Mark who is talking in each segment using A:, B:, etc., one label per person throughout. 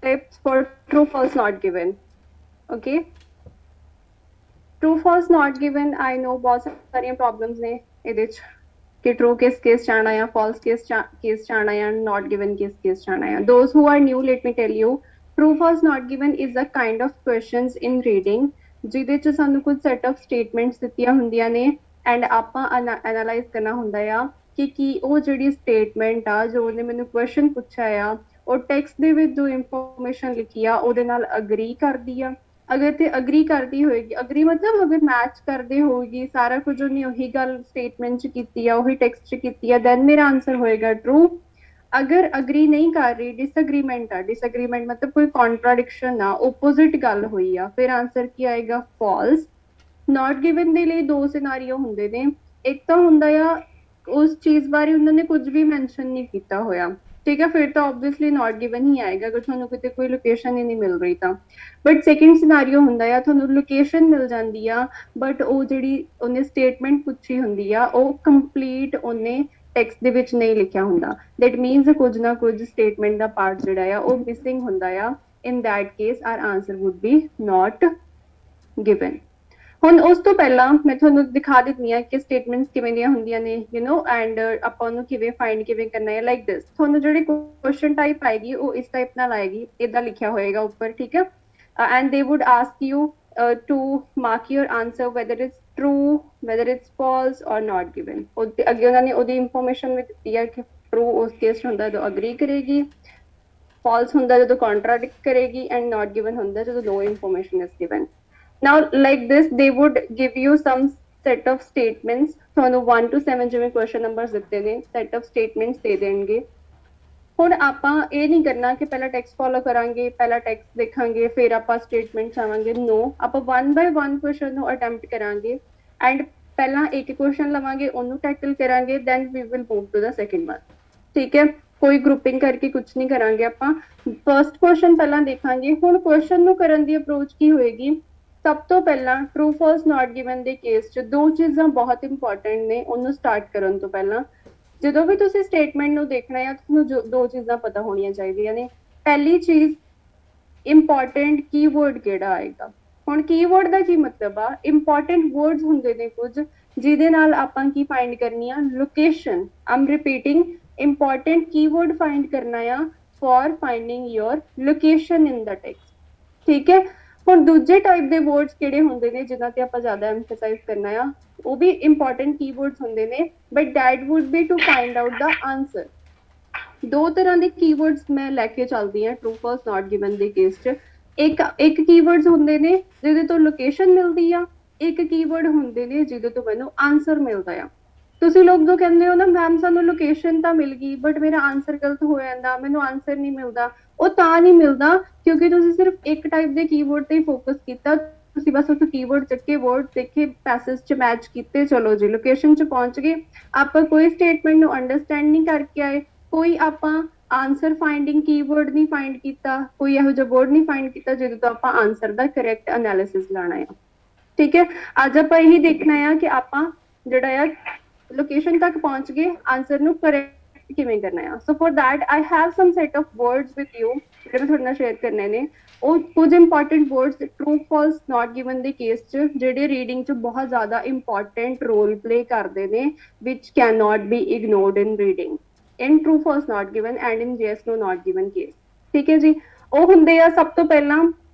A: tips for true false not given. Okay, true false not given, I know बहुत सारियां problems ने ਇਹਦੇ ਚ कि true किस case ਚ ਆਣਾ ਆ, false case ਚ ਆਣਾ ਆ, not given किस case ਚ आना है. Those who are new, let me tell you, true false not given is a kind of questions in reading ਜਿਹਦੇ ਚ ਸਾਨੂੰ ਕੁਝ set of statements ਦਿੱਤੀਆਂ ਹੁੰਦੀਆਂ ਨੇ ਐਂਡ ਆਪਾਂ ਐਨਾਲਾਈਜ਼ ਕਰਨਾ ਹੁੰਦਾ ਆ ਕਿ ਕੀ ਉਹ ਜਿਹੜੀ ਸਟੇਟਮੈਂਟ ਆ ਜੋ ਉਹਨੇ ਮੈਨੂੰ ਕੁਐਸਚਨ ਪੁੱਛਿਆ ਆ ਉਹ ਟੈਕਸਟ ਦੇ ਵਿੱਚ ਜੋ ਇਨਫੋਰਮੇਸ਼ਨ ਲਿਖੀ ਆ ਉਹਦੇ ਨਾਲ ਅਗਰੀ ਕਰਦੀ ਆ। ਅਗਰ ਤੇ ਅਗਰੀ ਕਰਦੀ ਹੋਏਗੀ, ਅਗਰੀ ਮਤਲਬ ਅਗਰ ਮੈਚ ਕਰਦੇ ਹੋਏਗੀ, ਸਾਰਾ ਕੁਝ ਉਹਨੇ ਉਹੀ ਗੱਲ ਸਟੇਟਮੈਂਟ ਚ ਕੀਤੀ ਆ, ਉਹੀ ਟੈਕਸਟ ਚ ਕੀਤੀ ਆ, ਦੈਨ ਮੇਰਾ ਆਂਸਰ ਹੋਏਗਾ ਟਰੂ। ਅਗਰ ਅਗਰੀ ਨਹੀਂ ਕਰ ਰਹੀ, ਡਿਸਐਗਰੀਮੈਂਟ ਆ, ਡਿਸਐਗਰੀਮੈਂਟ ਮਤਲਬ ਕੋਈ ਕੌਂਟਰਾਡਿਕਸ਼ਨ ਆ, ਓਪੋਜ਼ਿਟ ਗੱਲ ਹੋਈ ਆ, ਫਿਰ ਆਂਸਰ ਕੀ ਆਏਗਾ ਫਾਲਸ। ਨॉट गिवन ਦੇ ਲਈ ਦੋ ਸਿਨਾਰੀਓ ਹੁੰਦੇ ਨੇ, ਇੱਕ ਤਾਂ ਹੁੰਦਾ ਆ ਉਸ ਚੀਜ਼ ਬਾਰੇ ਉਹਨਾਂ ਨੇ ਕੁਝ ਵੀ ਮੈਂਸ਼ਨ ਨਹੀਂ ਕੀਤਾ ਹੋਇਆ, ਠੀਕ ਹੈ, ਫਿਰ ਤਾਂ ਆਬਵੀਅਸਲੀ ਨॉट गिवन ਹੀ ਆਏਗਾ ਅਗਰ ਤੁਹਾਨੂੰ ਕਿਤੇ ਕੋਈ ਲੋਕੇਸ਼ਨ ਹੀ ਨਹੀਂ ਮਿਲ ਰਹੀ ਤਾਂ। ਬਟ ਸੈਕਿੰਡ ਸਿਨਾਰੀਓ ਹੁੰਦਾ ਆ ਤੁਹਾਨੂੰ ਲੋਕੇਸ਼ਨ ਮਿਲ ਜਾਂਦੀ ਆ ਬਟ ਉਹ ਜਿਹੜੀ ਉਹਨੇ ਸਟੇਟਮੈਂਟ ਪੁੱਛੀ ਹੁੰਦੀ ਆ ਉਹ ਕੰਪਲੀਟ ਉਹਨੇ ਟੈਕਸਟ ਦੇ ਵਿੱਚ ਨਹੀਂ ਲਿਖਿਆ ਹੁੰਦਾ, ਦੈਟ ਮੀਨਸ ਕੁਝ ਨਾ ਕੁਝ ਸਟੇਟਮੈਂਟ ਦਾ ਪਾਰਟ ਜਿਹੜਾ ਆ ਉਹ ਮਿਸਿੰਗ ਹੁੰਦਾ ਆ। In that case our answer would be not given. ਹੁਣ ਉਸ ਤੋਂ ਪਹਿਲਾਂ ਮੈਂ ਤੁਹਾਨੂੰ ਦਿਖਾ ਦਿੰਦੀ ਆ ਕਿ ਸਟੇਟਮੈਂਟਸ ਕਿਵੇਂ ਦੀਆਂ ਹੁੰਦੀਆਂ ਨੇ ਐਂਡ ਆਪਾਂ ਉਹਨੂੰ ਕਿਵੇਂ ਫਾਈਂਡ ਕਿਵੇਂ ਕਰਨਾ ਹੈ। ਲਾਈਕ ਦਿਸ, ਤੁਹਾਨੂੰ ਜਿਹੜੀ ਕੁਐਸਚਨ ਟਾਈਪ ਆਏਗੀ ਉਹ ਇਸ ਟਾਈਪ ਨਾਲ ਆਏਗੀ, ਇਦਾਂ ਲਿਖਿਆ ਹੋਏਗਾ ਉੱਪਰ, ਠੀਕ ਹੈ, and they would ask you to mark your answer whether it's true, whether it's false or not given. ਅੱਗੇ ਉਹਨਾਂ ਨੇ ਉਹਦੀ ਇਨਫੋਰਮੇਸ਼ਨ ਵੀ ਦਿੱਤੀ ਹੈ ਕਿ ਟਰੂ ਉਸ ਕੇਸ ਹੁੰਦਾ ਜਦੋਂ ਅਗਰੀ ਕਰੇਗੀ, ਫਾਲਸ ਹੁੰਦਾ ਜਦੋਂ ਕੰਟਰਾਡਿਕਟ ਕਰੇਗੀ, ਐਂਡ नॉट गिवन ਹੁੰਦਾ ਜਦੋਂ no information is given. Now like this they would give you some set of statements, ਤੁਹਾਨੂੰ 1 to 7 ਜਿਵੇਂ ਕੁਐਸਚਨ ਨੰਬਰਸ ਦਿੱਤੇ ਨੇ set of statements ਦੇ ਦੇਣਗੇ। ਹੁਣ ਆਪਾਂ ਇਹ ਨਹੀਂ ਕਰਨਾ ਕਿ ਪਹਿਲਾਂ ਟੈਕਸਟ ਫੋਲੋ ਕਰਾਂਗੇ, ਪਹਿਲਾਂ ਟੈਕਸਟ ਦੇਖਾਂਗੇ ਫਿਰ ਆਪਾਂ ਸਟੇਟਮੈਂਟ ਆਵਾਂਗੇ, ਨੋ, ਆਪਾਂ 1 by 1 ਕੁਐਸਚਨ ਨੂੰ ਅਟੈਂਪਟ ਕਰਾਂਗੇ ਐਂਡ ਪਹਿਲਾਂ ਇੱਕ ਕੁਐਸਚਨ ਲਵਾਂਗੇ ਉਹਨੂੰ ਟੈਕਲ ਕਰਾਂਗੇ, then we will move to the second one, ਠੀਕ ਹੈ, ਕੋਈ ਗਰੁੱਪਿੰਗ ਕਰਕੇ ਕੁਝ ਨਹੀਂ ਕਰਾਂਗੇ ਆਪਾਂ। ਫਰਸਟ ਕੁਐਸਚਨ ਪਹਿਲਾਂ ਦੇਖਾਂਗੇ। ਹੁਣ ਕੁਐਸਚਨ ਨੂੰ ਕਰਨ ਦੀ ਅਪਰੋਚ ਕੀ ਹੋਏਗੀ, ਸਭ ਤੋਂ ਪਹਿਲਾਂ ਟਰੂ ਫਾਲਸ ਨॉट गिवन ਦੇ ਕੇਸ 'ਚ ਦੋ ਚੀਜ਼ਾਂ ਬਹੁਤ ਇੰਪੋਰਟੈਂਟ ਨੇ ਉਹਨੂੰ ਸਟਾਰਟ ਕਰਨ ਤੋਂ ਪਹਿਲਾਂ। ਜਦੋਂ ਵੀ ਤੁਸੀਂ ਸਟੇਟਮੈਂਟ ਨੂੰ ਦੇਖਣਾ ਹੈ ਤੁਹਾਨੂੰ ਦੋ ਚੀਜ਼ਾਂ ਪਤਾ ਹੋਣੀਆਂ ਚਾਹੀਦੀਆਂ ਨੇ। ਪਹਿਲੀ ਚੀਜ਼, ਇੰਪੋਰਟੈਂਟ ਕੀਵਰਡ ਕਿਹੜਾ ਆਏਗਾ। ਹੁਣ ਕੀਵਰਡ ਦਾ ਕੀ ਮਤਲਬ ਆ, ਇੰਪੋਰਟੈਂਟ ਵਰਡਸ ਹੁੰਦੇ ਨੇ ਕੁਝ ਜਿਹਦੇ ਨਾਲ ਆਪਾਂ ਕੀ ਫਾਈਂਡ ਕਰਨੀ ਆ, ਲੋਕੇਸ਼ਨ। ਆਮ ਰਿਪੀਟਿੰਗ, ਇੰਪੋਰਟੈਂਟ ਕੀਵਰਡ ਫਾਈਂਡ ਕਰਨਾ ਆ for finding your location in the text, ਠੀਕ ਹੈ। ਹੁਣ ਦੂਜੇ ਟਾਈਪ ਦੇ ਵਰਡਸ ਕਿਹੜੇ ਹੁੰਦੇ ਨੇ ਜਿਨ੍ਹਾਂ ਤੇ ਆਪਾਂ ਜ਼ਿਆਦਾ ਐਮਫਸਾਈਜ਼ ਕਰਨਾ ਆ, ਉਹ ਵੀ ਇੰਪੋਰਟੈਂਟ ਕੀਵਰਡਸ ਹੁੰਦੇ ਨੇ but that would be to find out the answer. ਦੋ ਤਰ੍ਹਾਂ ਦੇ ਕੀਵਰਡਸ ਮੈਂ ਲੈ ਕੇ ਚੱਲਦੀ ਹਾਂ ਟਰੂ ਫਾਲਸ ਨॉट गिवन ਦੇ ਕੇਸ 'ਚ। ਇੱਕ ਕੀਵਰਡਸ ਹੁੰਦੇ ਨੇ ਜਿਹਦੇ ਤੋਂ ਲੋਕੇਸ਼ਨ ਮਿਲਦੀ ਆ, ਇੱਕ ਕੀਵਰਡ ਹੁੰਦੇ ਨੇ ਜਿਹਦੇ ਤੋਂ ਮੈਨੂੰ ਆਂਸਰ ਮਿਲਦਾ ਆ। ਤੁਸੀਂ ਲੋਕ ਜੋ ਕਹਿੰਦੇ ਹੋ ਨਾ ਮੈਮ ਸਾਨੂੰ ਲੋਕੇਸ਼ਨ ਤਾਂ ਮਿਲ ਗਈ ਬਟ ਮੇਰਾ ਆਂਸਰ ਗਲਤ ਹੋ ਜਾਂਦਾ, ਮੈਨੂੰ ਆਂਸਰ ਨਹੀਂ ਮਿਲਦਾ, ਉਹ ਤਾਂ ਨਹੀਂ ਮਿਲਦਾ ਕਿਉਂਕਿ ਤੁਸੀਂ ਸਿਰਫ ਇੱਕ ਟਾਈਪ ਦੇ ਕੀਵਰਡ ਤੇ ਫੋਕਸ ਕੀਤਾ, ਤੁਸੀਂ ਬਸ ਉਸ ਕੀਵਰਡ ਚੱਕੇ, ਵਰਡ ਦੇਖੇ, ਪੈਸੇਜ 'ਚ ਮੈਚ ਕੀਤੇ, ਚਲੋ ਜੀ ਲੋਕੇਸ਼ਨ 'ਚ ਪਹੁੰਚ ਗਏ। ਆਪਾਂ ਕੋਈ ਸਟੇਟਮੈਂਟ ਨੂੰ ਅੰਡਰਸਟੈਂਡ ਨਹੀਂ ਕਰਕੇ ਆਏ, ਕੋਈ ਆਪਾਂ ਆਂਸਰ ਫਾਈਂਡਿੰਗ ਕੀਵਰਡ ਨਹੀਂ ਫਾਈਂਡ ਕੀਤਾ, ਕੋਈ ਇਹੋ ਜਿਹਾ ਵਰਡ ਨਹੀਂ ਫਾਈਂਡ ਕੀਤਾ ਜਿਹਦੇ ਤੋਂ ਆਪਾਂ ਆਂਸਰ ਦਾ ਕਰੈਕਟ ਐਨਾਲਿਸਿਸ ਲਾਣਾ ਆ, ਠੀਕ ਹੈ। ਅੱਜ ਆਪਾਂ ਇਹੀ ਦੇਖਣਾ ਆ ਕਿ ਆਪਾਂ ਜਿਹੜਾ ਆ ਲੋਕੇਸ਼ਨ ਤੱਕ ਪਹੁੰਚ ਗਏ, ਆਂਸਰ ਨੂੰ ਕਰੈਕਟ ਕਿਵੇਂ ਕਰਨਾ ਆ। So for that I have some set of words with you ਜਿਹੜੇ ਮੈਂ ਤੁਹਾਡੇ ਨਾਲ ਸ਼ੇਅਰ ਕਰਨੇ ਨੇ। ਉਹ ਕੁਝ important words true false not given ਦੇ ਕੇਸ 'ਚ ਜਿਹੜੇ ਰੀਡਿੰਗ 'ਚ ਬਹੁਤ ਜ਼ਿਆਦਾ ਇੰਪੋਰਟੈਂਟ ਰੋਲ ਪਲੇ ਕਰਦੇ ਨੇ ਵਿਚ can not be ignored in reading in true false not given and in yes no not given case, ਠੀਕ ਹੈ ਜੀ। ਉਹ ਹੁੰਦੇ ਆ ਸਭ ਤੋਂ ਪਹਿਲਾਂ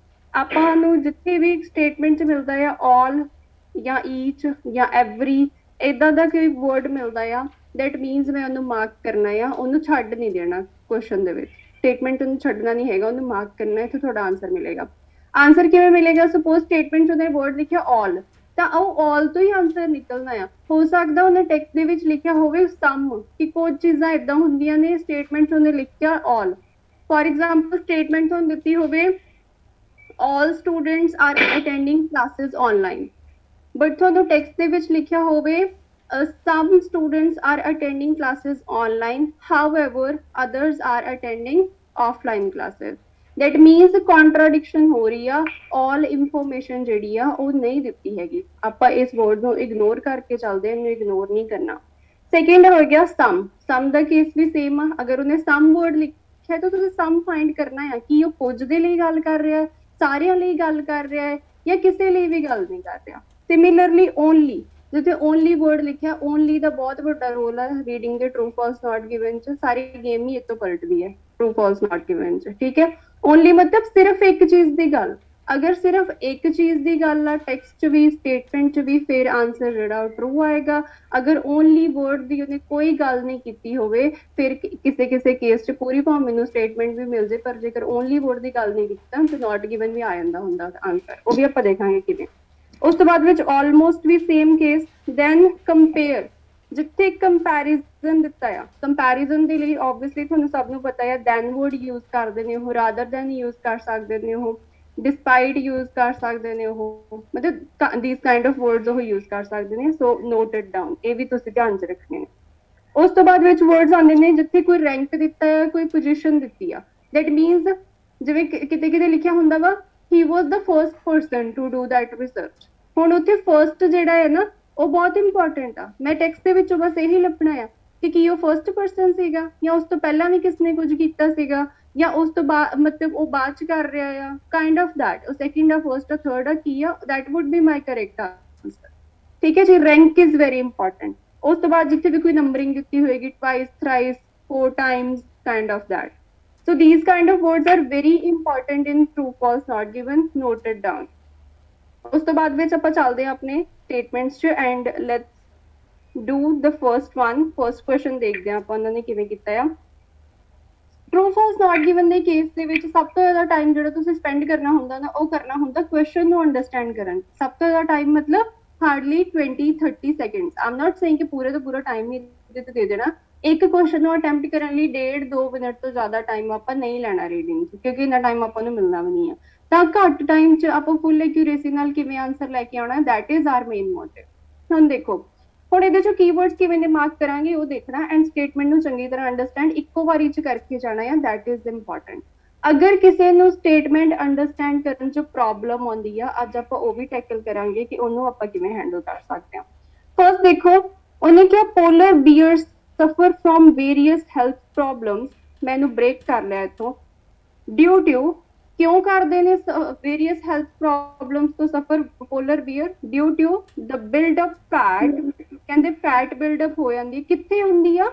A: ਆਪਾਂ ਨੂੰ ਜਿੱਥੇ ਵੀ ਸਟੇਟਮੈਂਟ 'ਚ ਮਿਲਦਾ ਆ ਆਲ ਜਾਂ ਈਚ ਜਾਂ ਐਵਰੀ, ਇਦਾਂ ਦਾ ਕੋਈ ਵਰਡ ਮਿਲਦਾ ਆ ਦੈਟ ਮੀਨਸ ਮੈਂ ਉਹਨੂੰ ਮਾਰਕ ਕਰਨਾ ਆ, ਉਹਨੂੰ ਛੱਡ ਨਹੀਂ ਦੇਣਾ ਕੁਐਸਚਨ ਦੇ ਵਿੱਚ, ਸਟੇਟਮੈਂਟ ਨੂੰ ਛੱਡਣਾ ਨਹੀਂ ਹੈਗਾ, ਉਹਨੂੰ ਮਾਰਕ ਕਰਨਾ ਹੈ ਤੇ ਤੁਹਾਡਾ ਆਂਸਰ ਮਿਲੇਗਾ। ਆਂਸਰ ਕਿਵੇਂ ਮਿਲੇਗਾ, ਸਪੋਜ਼ ਸਟੇਟਮੈਂਟ 'ਚ ਉਹਨੇ ਵਰਡ ਲਿਖਿਆ ਆਲ, ਤਾਂ ਉਹ ਆਲ ਤੋਂ ਹੀ ਆਂਸਰ ਨਿਕਲਣਾ ਆ। ਹੋ ਸਕਦਾ ਉਹਨੇ ਟੈਕਸਟ ਦੇ ਵਿੱਚ ਲਿਖਿਆ ਹੋਵੇ ਸਮ, ਕਿ ਕੁਝ ਚੀਜ਼ਾਂ ਇਦਾਂ ਹੁੰਦੀਆਂ ਨੇ ਸਟੇਟਮੈਂਟ 'ਚ ਉਹਨੇ ਲਿਖਿਆ ਆਲ। ਫॉर एग्जांपल ਸਟੇਟਮੈਂਟ ਤੁਹਾਨੂੰ ਦਿੱਤੀ ਹੋਵੇ all students are attending classes online, but ਤੁਹਾਨੂੰ ਟੈਕਸਟ ਦੇ ਵਿੱਚ ਲਿਖਿਆ ਹੋਵੇ some students are attending classes online, however others are attending offline classes, that means contradiction ਹੋ ਰਹੀ ਆ, all information ਜਿਹੜੀ ਆ ਉਹ ਨਹੀਂ ਦਿੱਤੀ ਹੈਗੀ। ਆਪਾਂ ਇਸ ਵਰਡ ਨੂੰ ਇਗਨੋਰ ਕਰਕੇ ਚੱਲਦੇ ਹਾਂ, ਇਹਨੂੰ ਇਗਨੋਰ ਨਹੀਂ ਕਰਨਾ। ਸੈਕਿੰਡ ਹੋ ਗਿਆ ਸਮ। ਸਮ ਦਾ ਕੇਸ ਵੀ ਸੇਮ ਆ, ਅਗਰ ਉਹਨੇ ਸਮ ਵਰਡ ਲਿਖਿਆ ਤਾਂ ਤੁਸੀਂ ਸਮ ਫਾਈਂਡ ਕਰਨਾ ਹੈ ਕਿ ਉਹ ਕੁਝ ਦੇ ਲਈ ਗੱਲ ਕਰ ਰਿਹਾ ਹੈ, ਸਾਰਿਆਂ ਲਈ ਗੱਲ ਕਰ ਰਿਹਾ ਹੈ, ਜਾਂ ਕਿਸੇ ਲਈ ਵੀ ਗੱਲ ਨਹੀਂ ਕਰ ਰਿਹਾ। ਸਿਮਿਲਰਲੀ ਓਨਲੀ, ਜਿੱਥੇ ਓਨਲੀ ਵਰਡ ਲਿਖਿਆ, ਓਨਲੀ ਦਾ ਬਹੁਤ ਵੱਡਾ ਰੋਲ ਹੈ ਰੀਡਿੰਗ ਦੇ ਟਰੂ ਫਾਲਸ ਨਾਟ ਗਿਵਨ ਚ। ਸਾਰੀ ਗੇਮ ਹੀ ਇਤੋਂ ਪਲਟਦੀ ਹੈ ਟਰੂ ਫਾਲਸ ਨਾਟ ਗਿਵਨ ਚ, ਠੀਕ ਹੈ। ਓਨਲੀ ਮਤਲਬ ਸਿਰਫ ਇੱਕ ਚੀਜ਼ ਦੀ ਗੱਲ, ਅਗਰ ਸਿਰਫ ਇੱਕ ਚੀਜ਼ ਦੀ ਗੱਲ ਆ ਟੈਕਸਟ ਚ ਵੀ ਸਟੇਟਮੈਂਟ ਚ ਵੀ, ਫਿਰ ਆਂਸਰ ਜਿਹੜਾ ਟਰੂ ਆਏਗਾ। ਅਗਰ ਓਨਲੀ ਵਰਡ ਦੀ ਉਹਨੇ ਕੋਈ ਗੱਲ ਨਹੀਂ ਕੀਤੀ ਹੋਵੇ, ਫਿਰ ਕਿਸੇ ਕਿਸੇ ਕੇਸ ਚ ਪੂਰੀ ਭਾਵੇਂ ਮੈਨੂੰ ਸਟੇਟਮੈਂਟ ਵੀ ਮਿਲ ਜੇ, ਪਰ ਜੇਕਰ ਓਨਲੀ ਵਰਡ ਦੀ ਗੱਲ ਨਹੀਂ ਕੀਤਾ ਤਾਂ ਨਾਟ ਗਿਵਨ ਵੀ ਆ ਜਾਂਦਾ ਹੁੰਦਾ ਆਂਸਰ। ਉਹ ਵੀ ਆਪਾਂ ਦੇਖਾਂਗੇ ਕਿਵੇਂ। ਉਸ ਤੋਂ ਬਾਅਦ ਵਿੱਚ ਆਲਮੋਸਟ ਵੀ ਸੇਮ ਕੇਸ। ਦੈਨ ਕੰਪੇਅਰ, ਜਿੱਥੇ ਕੰਪੈਰੀਜ਼ਨ ਦਿੱਤਾ ਆ, ਕੰਪੈਰੀਜ਼ਨ ਦੇ ਲਈ ਆਬਵੀਅਸਲੀ ਤੁਹਾਨੂੰ ਸਭ ਨੂੰ ਪਤਾ ਹੈ ਦੈਨ ਵਰਡ ਯੂਜ਼ ਕਰਦੇ ਨੇ ਉਹ, ਰਾਦਰ ਦੈਨ ਯੂਜ਼ ਕਰ ਸਕਦੇ ਨੇ ਉਹ, ਡਿਸਪਾਈਟ ਯੂਜ਼ ਕਰ ਸਕਦੇ ਨੇ ਉਹ, ਮਤਲਬ ਥੀਸ ਕਾਈਂਡ ਆਫ ਵਰਡਸ ਉਹ ਯੂਜ਼ ਕਰ ਸਕਦੇ ਨੇ। ਸੋ ਨੋਟ ਇਟ ਡਾਊਨ, ਇਹ ਵੀ ਤੁਸੀਂ ਧਿਆਨ ਚ ਰੱਖਣੇ ਨੇ। ਉਸ ਤੋਂ ਬਾਅਦ ਵਿੱਚ ਵਰਡਸ ਆਉਂਦੇ ਨੇ ਜਿੱਥੇ ਕੋਈ ਰੈਂਕ ਦਿੱਤਾ ਹੈ, ਕੋਈ ਪੋਜੀਸ਼ਨ ਦਿੱਤੀ ਆ। ਦੈਟ ਮੀਨਸ ਜਿਵੇਂ ਕਿਤੇ ਕਿਤੇ ਲਿਖਿਆ ਹੁੰਦਾ ਵਾ he was the first person to do that research. ਹੁਣ ਉੱਥੇ ਫਰਸਟ ਜਿਹੜਾ ਹੈ ਨਾ ਉਹ ਬਹੁਤ ਇੰਪੋਰਟੈਂਟ ਆ। ਮੈਂ ਟੈਕਸਟ ਦੇ ਵਿੱਚੋਂ ਬਸ ਇਹੀ ਲੱਭਣਾ ਆ ਕਿ ਕੀ ਉਹ ਫਰਸਟ ਪਰਸਨ ਸੀਗਾ, ਜਾਂ ਉਸ ਤੋਂ ਪਹਿਲਾਂ ਵੀ ਕਿਸ ਨੇ ਕੁਝ ਕੀਤਾ ਸੀਗਾ, ਜਾਂ ਉਸ ਤੋਂ ਬਾਅਦ ਮਤਲਬ ਉਹ ਬਾਅਦ ਚ ਕਰ ਰਿਹਾ ਆ, ਕਾਈਂਡ ਆਫ ਦੈਟ। ਉਹ ਸੈਕਿੰਡ ਆ, ਫਰਸਟ ਆ, ਥਰਡ ਆ, ਕੀ ਆ, that would B my correct answer. ਠੀਕ ਹੈ ਜੀ, ਰੈਂਕ ਇਜ਼ ਵੈਰੀ ਇੰਪੋਰਟੈਂਟ। ਉਸ ਤੋਂ ਬਾਅਦ ਜਿੱਥੇ ਵੀ ਕੋਈ ਨੰਬਰਿੰਗ ਦਿੱਤੀ ਹੋਏਗੀ, twice, thrice, 4 times, kind of that. So these kind of words are very important in true false not given, note it down। ਉਸ ਤੋਂ ਬਾਅਦ ਵਿੱਚ ਆਪਾਂ ਚੱਲਦੇ ਹਾਂ ਆਪਣੇ ਸਟੇਟਮੈਂਟਸ ਚ, and let's do the first one. First question ਦੇਖਦੇ ਹਾਂ ਆਪਾਂ ਉਹਨਾਂ ਨੇ ਕਿਵੇਂ ਕੀਤਾ ਆ। ਟਰੂ ਫਾਲਸ ਨਾਟ ਗਿਵਨ ਦੇ ਕੇਸ ਦੇ ਵਿੱਚ ਸਭ ਤੋਂ ਜ਼ਿਆਦਾ ਟਾਈਮ ਜਿਹੜਾ ਤੁਸੀਂ ਸਪੈਂਡ ਕਰਨਾ ਹੁੰਦਾ ਨਾ, ਉਹ ਕਰਨਾ ਹੁੰਦਾ ਕੁਐਸਚਨ ਨੂੰ ਅੰਡਰਸਟੈਂਡ ਕਰਨ। ਸਭ ਤੋਂ ਜ਼ਿਆਦਾ ਟਾਈਮ ਮਤਲਬ hardly 20-30 seconds। Aam not saying ਕਿ ਪੂਰੇ ਤੋਂ ਪੂਰਾ ਟਾਈਮ ਹੀ ਇਹਦੇ ਤੇ ਦੇ ਦੇਣਾ। ਇੱਕ ਕੁਐਸਚਨ ਨੂੰ ਅਟੈਂਪਟ ਕਰਨ ਲਈ 1.5-2 ਮਿੰਟ ਤੋਂ ਜ਼ਿਆਦਾ ਟਾਈਮ ਆਪਾਂ ਨਹੀਂ ਲੈਣਾ ਰੀਡਿੰਗ ਚ, ਕਿਉਂਕਿ ਇੰਨਾ ਟਾਈਮ ਆਪਾਂ ਨੂੰ ਮਿਲਣਾ ਵੀ ਨਹੀਂ ਆ। ਤਾਂ ਘੱਟ ਟਾਈਮ ਚ ਆਪਾਂ ਫੁੱਲ ਐਕਿਊਰੇਸੀ ਨਾਲ ਕਿਵੇਂ ਆਨਸਰ ਲੈ ਕੇ ਆਉਣਾ, that is our main motive. ਹੁਣ ਦੇਖੋ, ਹੁਣ ਇਹਦੇ ਚੋਂ ਕੀਵਰਡਸ ਕਿਵੇਂ ਦੇ ਮਾਰਕ ਕਰਾਂਗੇ ਉਹ ਦੇਖਣਾ, ਐਂਡ ਸਟੇਟਮੈਂਟ ਨੂੰ ਚੰਗੀ ਤਰ੍ਹਾਂ ਅੰਡਰਸਟੈਂਡ ਇੱਕੋ ਵਾਰੀ ਚ ਕਰਕੇ ਜਾਣਾ ਹੈ, ਦੈਟ ਇਜ਼ ਇੰਪੋਰਟੈਂਟ। ਅਗਰ ਕਿਸੇ ਨੂੰ ਸਟੇਟਮੈਂਟ ਅੰਡਰਸਟੈਂਡ ਕਰਨ ਚ ਪ੍ਰੋਬਲਮ ਆਉਂਦੀ ਆ, ਅੱਜ ਆਪਾਂ ਉਹ ਵੀ ਟੈਕਲ ਕਰਾਂਗੇ ਕਿ ਉਹਨੂੰ ਆਪਾਂ ਕਿਵੇਂ ਹੈਂਡਲ ਕਰ ਸਕਦੇ ਹਾਂ। ਫਰਸਟ ਦੇਖੋ, ਉਹਨੇ ਕਿਹਾ polar bears suffer from various health problems। ਮੈਨੂੰ ਬ੍ਰੇਕ ਕਰ ਲਿਆ ਇੱਥੋਂ। ਡਿਊ ਟੂ, ਕਿਉਂ ਕਰਦੇ ਨੇ ਵੇਰੀਅਸ ਹੈਲਥ ਪ੍ਰੋਬਲਮਸ ਤੋਂ suffer polar bear? Due to the build up fat. ਕਹਿੰਦੇ ਫੈਟ ਬਿਲਡ ਅਪ ਹੋ ਜਾਂਦੀ, ਕਿੱਥੇ ਹੁੰਦੀ ਆ?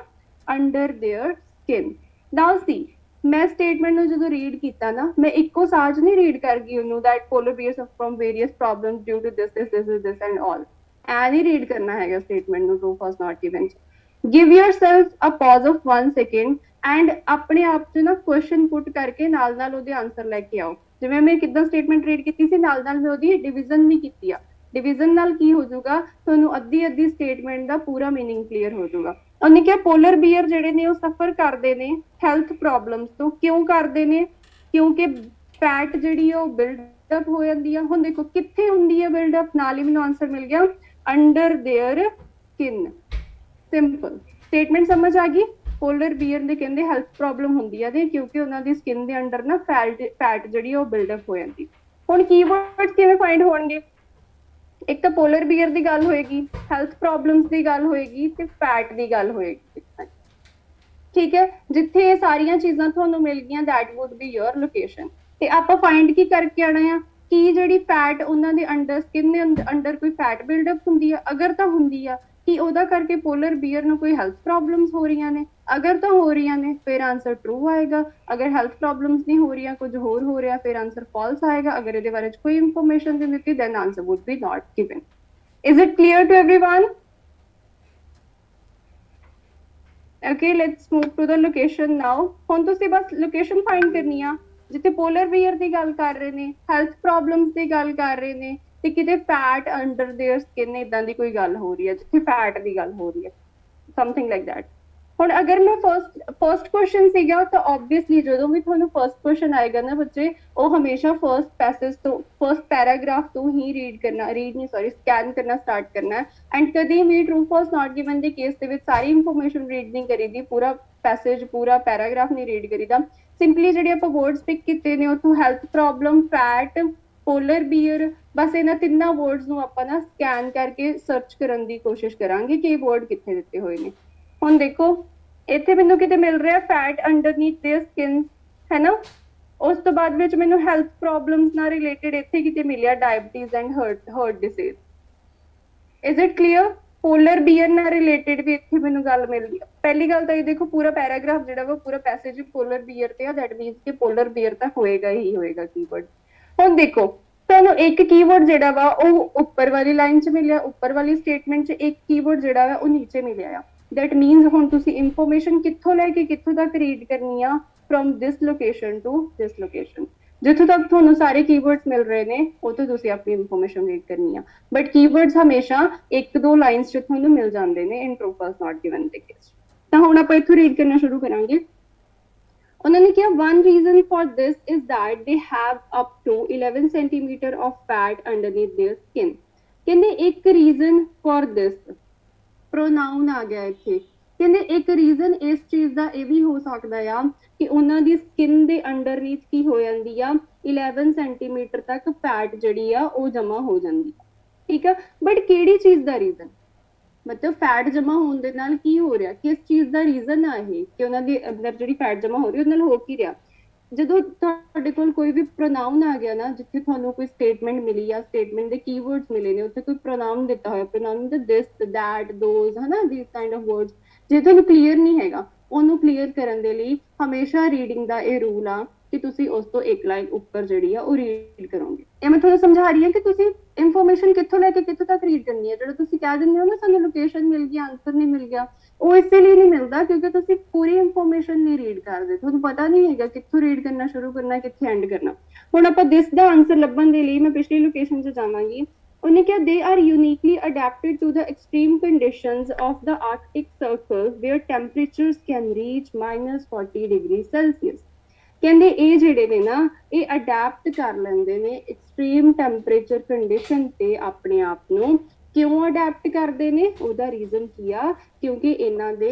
A: Under their skin. Now see, ਮੈਂ ਸਟੇਟਮੈਂਟ ਨੂੰ ਜਦੋਂ ਰੀਡ ਕੀਤਾ ਨਾ, ਮੈਂ ਇੱਕੋ ਸਾਜ ਨਹੀਂ ਰੀਡ ਕਰ ਗਈ ਉਹਨੂੰ, that polar bear suffer from various problems due to this and all. ਐ ਨਹੀਂ ਰੀਡ ਕਰਨਾ ਹੈਗਾ ਸਟੇਟਮੈਂਟ ਨੂੰ true false not given. give yourself a pause of 1 second and ਆਪਣੇ ਆਪ ਚ ਨਾ ਕੁਐਸਚਨ ਪੁੱਟ ਕਰਕੇ ਨਾਲ ਨਾਲ ਉਹਦੇ ਆਨਸਰ ਲੈ ਕੇ ਆਓ। ਜਿਵੇਂ ਮੈਂ ਕਿੱਦਾਂ ਸਟੇਟਮੈਂਟ ਰੀਡ ਕੀਤੀ ਸੀ, ਨਾਲ ਨਾਲ ਮੈਂ ਉਹਦੀ ਡਿਵੀਜ਼ਨ ਵੀ ਕੀਤੀ ਆ। ਡਿਵੀਜ਼ਨ ਨਾਲ ਕੀ ਹੋ ਜਾਊਗਾ, ਤੁਹਾਨੂੰ ਅੱਧੀ ਅੱਧੀ ਸਟੇਟਮੈਂਟ ਦਾ ਪੂਰਾ ਮੀਨਿੰਗ ਕਲੀਅਰ ਹੋ ਜਾਊਗਾ। ਉਹਨੇ ਕਿਹਾ ਪੋਲਰ ਬੀਅਰ ਜਿਹੜੇ ਨੇ ਉਹ ਸਫਰ ਕਰਦੇ ਨੇ ਹੈਲਥ ਪ੍ਰੋਬਲਮਸ ਤੋਂ। ਕਿਉਂ ਕਰਦੇ ਨੇ? ਕਿਉਂਕਿ ਫੈਟ ਜਿਹੜੀ ਉਹ ਬਿਲਡ ਅਪ ਹੋ ਜਾਂਦੀ ਆ। ਹੁਣ ਦੇਖੋ ਕਿੱਥੇ ਹੁੰਦੀ ਹੈ ਬਿਲਡ ਅਪ, ਨਾਲ ਹੀ ਮੈਨੂੰ ਆਨਸਰ ਮਿਲ ਗਿਆ, under their skin. Simple statement ਸਮਝ ਆ ਗਈ। ਪੋਲਰ ਬੀਅਰ ਦੇ ਕਹਿੰਦੇ ਹੈਲਥ ਪ੍ਰੋਬਲਮ ਹੁੰਦੀ ਆ ਤੇ ਕਿਉਂਕਿ ਉਹਨਾਂ ਦੀ ਸਕਿਨ ਦੇ ਅੰਡਰ ਨਾ ਫੈਟ ਜਿਹੜੀ ਉਹ ਬਿਲਡ ਅਪ ਹੋ ਜਾਂਦੀ। ਹੁਣ ਕੀਵਰਡਸ ਕਿਵੇਂ ਫਾਈਂਡ ਹੋਣਗੇ? ਇੱਕ ਤਾਂ ਪੋਲਰ ਬੀਅਰ ਦੀ ਗੱਲ ਹੋਏਗੀ, ਹੈਲਥ ਪ੍ਰੋਬਲਮਸ ਦੀ ਗੱਲ ਹੋਏਗੀ, ਤੇ ਫੈਟ ਦੀ ਗੱਲ ਹੋਏਗੀ। ਠੀਕ ਹੈ, ਜਿੱਥੇ ਇਹ ਸਾਰੀਆਂ ਚੀਜ਼ਾਂ ਤੁਹਾਨੂੰ ਮਿਲ ਗਈਆਂ, that would B your location. ਤੇ ਆਪਾਂ ਫਾਈਂਡ ਕੀ ਕਰਕੇ ਆਣਾ ਆ ਕਿ ਜਿਹੜੀ ਫੈਟ ਉਹਨਾਂ ਦੇ ਅੰਡਰ ਸਕਿਨ ਦੇ ਅੰਡਰ ਕੋਈ ਫੈਟ ਬਿਲਡਅਪ ਹੁੰਦੀ ਆ। ਅਗਰ ਤਾਂ ਹੁੰਦੀ ਆ, ਕਿ ਉਹਦਾ ਕਰਕੇ ਪੋਲਰ ਬੀਅਰ ਨੂੰ ਕੋਈ ਹੈਲਥ ਪ੍ਰੋਬਲਮਸ ਹੋ ਰਹੀਆਂ ਨੇ। ਅਗਰ ਤਾਂ ਹੋ ਰਹੀਆਂ ਨੇ ਫਿਰ ਆਨਸਰ ਟਰੂ ਆਏਗਾ। ਅਗਰ ਹੈਲਥ ਪ੍ਰੋਬਲਮਸ ਨਹੀਂ ਹੋ ਰਹੀਆਂ, ਕੁਝ ਹੋਰ ਹੋ ਰਿਹਾ, ਫਿਰ ਆਨਸਰ ਫਾਲਸ ਆਏਗਾ। ਅਗਰ ਇਹਦੇ ਬਾਰੇ ਕੋਈ ਇਨਫੋਰਮੇਸ਼ਨ ਨਹੀਂ ਦਿੱਤੀ, then answer would be not given. Is it clear to everyone? Okay, let's move to the location now। ਹੁਣ ਤੁਸੀਂ ਬਸ ਲੋਕੇਸ਼ਨ ਫਾਈਂਡ ਕਰਨੀ ਆ ਜਿੱਥੇ ਪੋਲਰ ਬੀਅਰ ਦੀ ਗੱਲ ਕਰ ਰਹੇ ਨੇ, ਹੈਲਥ ਪ੍ਰੋਬਲਮਸ ਦੀ ਗੱਲ ਕਰ ਰਹੇ ਨੇ, ਤੇ ਕਿਤੇ ਫੈਟ ਅੰਡਰ देयर ਸਕਿਨ ਇਦਾਂ ਦੀ ਕੋਈ ਗੱਲ ਹੋ ਰਹੀ ਹੈ ਜਿੱਥੇ ਫੈਟ ਦੀ ਗੱਲ ਹੋ ਰਹੀ ਹੈ, ਸਮਥਿੰਗ ਲਾਈਕ ਦੈਟ। ਹੁਣ ਅਗਰ ਮੈਂ ਫਰਸਟ ਕੁਐਸਚਨ ਸੀਗਾ ਤਾਂ ਆਬਵੀਅਸਲੀ ਜਦੋਂ ਵੀ ਤੁਹਾਨੂੰ ਫਰਸਟ ਕੁਐਸਚਨ ਆਏਗਾ ਨਾ ਬੱਚੇ, ਉਹ ਹਮੇਸ਼ਾ ਫਰਸਟ ਪੈਸੇਜ ਤੋਂ, ਫਰਸਟ ਪੈਰਾਗ੍ਰਾਫ ਤੋਂ ਹੀ ਸਕੈਨ ਕਰਨਾ ਸਟਾਰਟ ਕਰਨਾ ਹੈ। ਐਂਡ ਕਦੀ ਵੀ ਟਰੂ ਫਾਲਸ ਨਾਟ ਗਿਵਨ ਦੇ ਕੇਸ ਦੇ ਵਿੱਚ ਸਾਰੀ ਇਨਫੋਰਮੇਸ਼ਨ ਰੀਡ ਨਹੀਂ ਕਰੀਦੀ, ਪੂਰਾ ਪੈਸੇਜ ਪੂਰਾ ਪੈਰਾਗ੍ਰਾਫ ਨਹੀਂ ਰੀਡ ਕਰੀਦਾ। ਸਿੰਪਲੀ ਜਿਹੜੇ ਆਪਾਂ ਵਰਡਸ ਪਿਕ ਕੀਤੇ ਨੇ ਉੱਥੋਂ health problem, fat, polar bear, ਬਸ ਇਹਨਾਂ ਤਿੰਨਾਂ ਵਰਡਸ ਨੂੰ ਆਪਾਂ ਨਾ ਸਕੈਨ ਕਰਕੇ ਸਰਚ ਕਰਨ ਦੀ ਕੋਸ਼ਿਸ਼ ਕਰਾਂਗੇ ਕਿ ਇਹ ਵਰਡ ਕਿੱਥੇ ਦਿੱਤੇ ਹੋਏ ਨੇ। ਹੁਣ ਦੇਖੋ ਇੱਥੇ ਮੈਨੂੰ ਕਿਤੇ ਮਿਲ ਰਿਹਾ ਫੈਟ ਅੰਡਰਨੀਥ देयर ਸਕਿਨ, ਹੈ ਨਾ। ਉਸ ਤੋਂ ਬਾਅਦ ਵਿੱਚ ਮੈਨੂੰ ਹੈਲਥ ਪ੍ਰੋਬਲਮਸ ਨਾਲ ਰਿਲੇਟਡ ਇੱਥੇ ਕਿਤੇ ਮਿਲਿਆ diabetes and heart disease. Is it clear? Polar bear ਨਾਲ ਰਿਲੇਟਡ ਵੀ ਇੱਥੇ ਮੈਨੂੰ ਗੱਲ ਮਿਲ ਗਈ। ਪਹਿਲੀ ਗੱਲ ਤਾਂ ਇਹ ਦੇਖੋ ਪੂਰਾ ਪੈਰਾਗ੍ਰਾਫ ਜਿਹੜਾ ਵਾ ਪੂਰਾ ਪੈਸੇਜ ਪੋਲਰ ਬੀਅਰ ਤੇ ਆ, ਦੈਟ ਮੀਨਸ ਕਿ ਪੋਲਰ ਬੀਅਰ ਤਾਂ ਹੋਏਗਾ ਹੀ ਹੋਏਗਾ ਕੀਵਰਡ। ਹੁਣ ਦੇਖੋ ਤੁਹਾਨੂੰ ਇੱਕ ਕੀਵਰਡ ਜਿਹੜਾ ਵਾ ਉਹ ਉੱਪਰ ਵਾਲੀ ਲਾਈਨ 'ਚ ਮਿਲਿਆ, ਉੱਪਰ ਵਾਲੀ ਸਟੇਟਮੈਂਟ 'ਚ ਇੱਕ ਕੀਵਰਡ ਜਿਹੜਾ ਵਾ ਉਹ ਨੀਚੇ ਮਿਲਿਆ ਆ। ਦੈਟ ਮੀਨਸ ਹੁਣ ਤੁਸੀਂ ਇਨਫੋਰਮੇਸ਼ਨ ਕਿੱਥੋਂ ਲੈ ਕੇ ਕਿੱਥੋਂ ਤੱਕ ਰੀਡ ਕਰਨੀ ਆ, from this location to this location. ਜਿੱਥੋਂ ਤੱਕ ਤੁਹਾਨੂੰ ਸਾਰੇ ਕੀਵਰਡਸ ਮਿਲ ਰਹੇ ਨੇ ਉੱਥੋਂ ਤੁਸੀਂ ਆਪਣੀ ਇਨਫੋਰਮੇਸ਼ਨ ਰੀਡ ਕਰਨੀ ਆ। ਬਟ ਕੀਵਰਡਸ ਹਮੇਸ਼ਾ ਇੱਕ ਦੋ ਲਾਈਨਸ 'ਚ ਤੁਹਾਨੂੰ ਮਿਲ ਜਾਂਦੇ ਨੇ ਇਨ ਟਰੂ ਫਾਲਸ ਨਾਟ ਗਿਵਨ ਦੇ ਕੇਸ। ਤਾਂ ਹੁਣ ਆਪਾਂ ਇੱਥੋਂ ਰੀਡ ਕਰਨਾ ਸ਼ੁਰੂ ਕਰਾਂਗੇ। ਉਹਨਾਂ ਨੇ ਕਿਹਾ one reason for this is that they have up to 11 centimeter of fat underneath their skin। ਕਹਿੰਦੇ ਇੱਕ ਰੀਜ਼ਨ ਫॉर ਦਿਸ ਪ੍ਰੋਨਾਊਨ ਆ ਗਿਆ ਇੱਥੇ। ਕਹਿੰਦੇ ਇੱਕ ਰੀਜ਼ਨ ਇਸ ਚੀਜ਼ ਦਾ ਇਹ ਵੀ ਹੋ ਸਕਦਾ ਆ ਕਿ ਉਹਨਾਂ ਦੀ ਸਕਿਨ ਦੇ ਅੰਡਰਨੀਥ ਕੀ ਹੋ ਜਾਂਦੀ ਆ 11 ਸੈਂਟੀਮੀਟਰ ਤੱਕ ਫੈਟ ਜਿਹੜੀ ਆ ਉਹ ਜਮਾ ਹੋ ਜਾਂਦੀ ਆ। ਠੀਕ ਆ, ਬਟ ਕਿਹੜੀ ਚੀਜ਼ ਦਾ ਰੀਜ਼ਨ, ਮਤਲਬ ਫੈਟ ਜਮਾ ਹੋਣ ਦੇ ਨਾਲ ਕੀ ਹੋ ਰਿਹਾ, ਕਿਸ ਚੀਜ਼ ਦਾ ਰੀਜ਼ਨ ਆ ਇਹ ਕਿ ਉਹਨਾਂ ਦੇ ਅੰਦਰ ਜਿਹੜੀ ਫੈਟ ਜਮਾ ਹੋ ਰਹੀ ਉਹਦੇ ਨਾਲ ਹੋ ਕੀ ਰਿਹਾ। ਜਦੋਂ ਤੁਹਾਡੇ ਕੋਲ ਕੋਈ ਵੀ ਪ੍ਰੋਨਾਊਨ ਆ ਗਿਆ ਨਾ, ਜਿੱਥੇ ਤੁਹਾਨੂੰ ਕੋਈ ਸਟੇਟਮੈਂਟ ਮਿਲੀ ਆ, ਸਟੇਟਮੈਂਟ ਦੇ ਕੀਵਰਡਸ ਮਿਲੇ ਨੇ, ਉੱਥੇ ਕੋਈ ਪ੍ਰੋਨਾਊਨ ਦਿੱਤਾ ਹੋਇਆ, ਪ੍ਰੋਨਾਊਨ ਦਾ ਦਿਸ ਦੈਟ ਦੋਜ਼, ਹਨਾ, ਦਿਸ ਕਾਈਂਡ ਆਫ ਵਰਡਸ, ਜੇ ਤੁਹਾਨੂੰ ਕਲੀਅਰ ਨਹੀਂ ਹੈਗਾ ਉਹਨੂੰ ਕਲੀਅਰ ਕਰਨ ਦੇ ਲਈ ਹਮੇਸ਼ਾ ਰੀਡਿੰਗ ਦਾ ਇਹ ਰੂਲ ਆ ਕਿ ਤੁਸੀਂ ਉਸ ਤੋਂ ਇੱਕ ਲਾਈਨ ਉੱਪਰ ਜਿਹੜੀ ਆ ਉਹ ਰੀਡ ਕਰੋਗੇ। ਇਹ ਮੈਂ ਤੁਹਾਨੂੰ ਸਮਝਾ ਰਹੀ ਹਾਂ ਕਿ ਤੁਸੀਂ ਇਨਫੋਰਮੇਸ਼ਨ ਕਿੱਥੋਂ ਲੈ ਕੇ ਕਿੱਥੋਂ ਤੱਕ ਰੀਡ ਕਰਨੀ ਹੈ। ਜਿਹੜਾ ਤੁਸੀਂ ਕਹਿ ਦਿੰਦੇ ਹੋ ਨਾ ਸਾਨੂੰ ਲੋਕੇਸ਼ਨ ਮਿਲ ਗਈ ਆਨਸਰ ਨਹੀਂ ਮਿਲ ਗਿਆ, ਉਹ ਇਸੇ ਲਈ ਨਹੀਂ ਮਿਲਦਾ ਕਿਉਂਕਿ ਤੁਸੀਂ ਪੂਰੀ ਇਨਫੋਰਮੇਸ਼ਨ ਨਹੀਂ ਰੀਡ ਕਰਦੇ, ਤੁਹਾਨੂੰ ਪਤਾ ਨਹੀਂ ਹੈਗਾ ਕਿੱਥੋਂ ਰੀਡ ਕਰਨਾ ਸ਼ੁਰੂ ਕਰਨਾ ਕਿੱਥੇ ਐਂਡ ਕਰਨਾ। ਹੁਣ ਆਪਾਂ ਦਿਸ ਦਾ ਆਨਸਰ ਲੱਭਣ ਦੇ ਲਈ ਮੈਂ ਪਿਛਲੀ ਲੋਕੇਸ਼ਨ 'ਚ ਜਾਵਾਂਗੀ। ਉਹਨੇ ਕਿਹਾ they are uniquely adapted to the extreme conditions of the Arctic Circle where temperatures can reach -40 degrees Celsius। ਕਹਿੰਦੇ ਇਹ ਜਿਹੜੇ ਨੇ ਨਾ ਇਹ ਅਡੈਪਟ ਕਰ ਲੈਂਦੇ ਨੇ ਐਕਸਟ੍ਰੀਮ ਟੈਂਪਰੇਚਰ ਕੰਡੀਸ਼ਨ ਤੇ ਆਪਣੇ ਆਪ ਨੂੰ। ਕਿਉਂ ਅਡੈਪਟ ਕਰਦੇ ਨੇ, ਉਹਦਾ ਰੀਜ਼ਨ ਕੀ ਆ, ਕਿਉਂਕਿ ਇਹਨਾਂ ਦੇ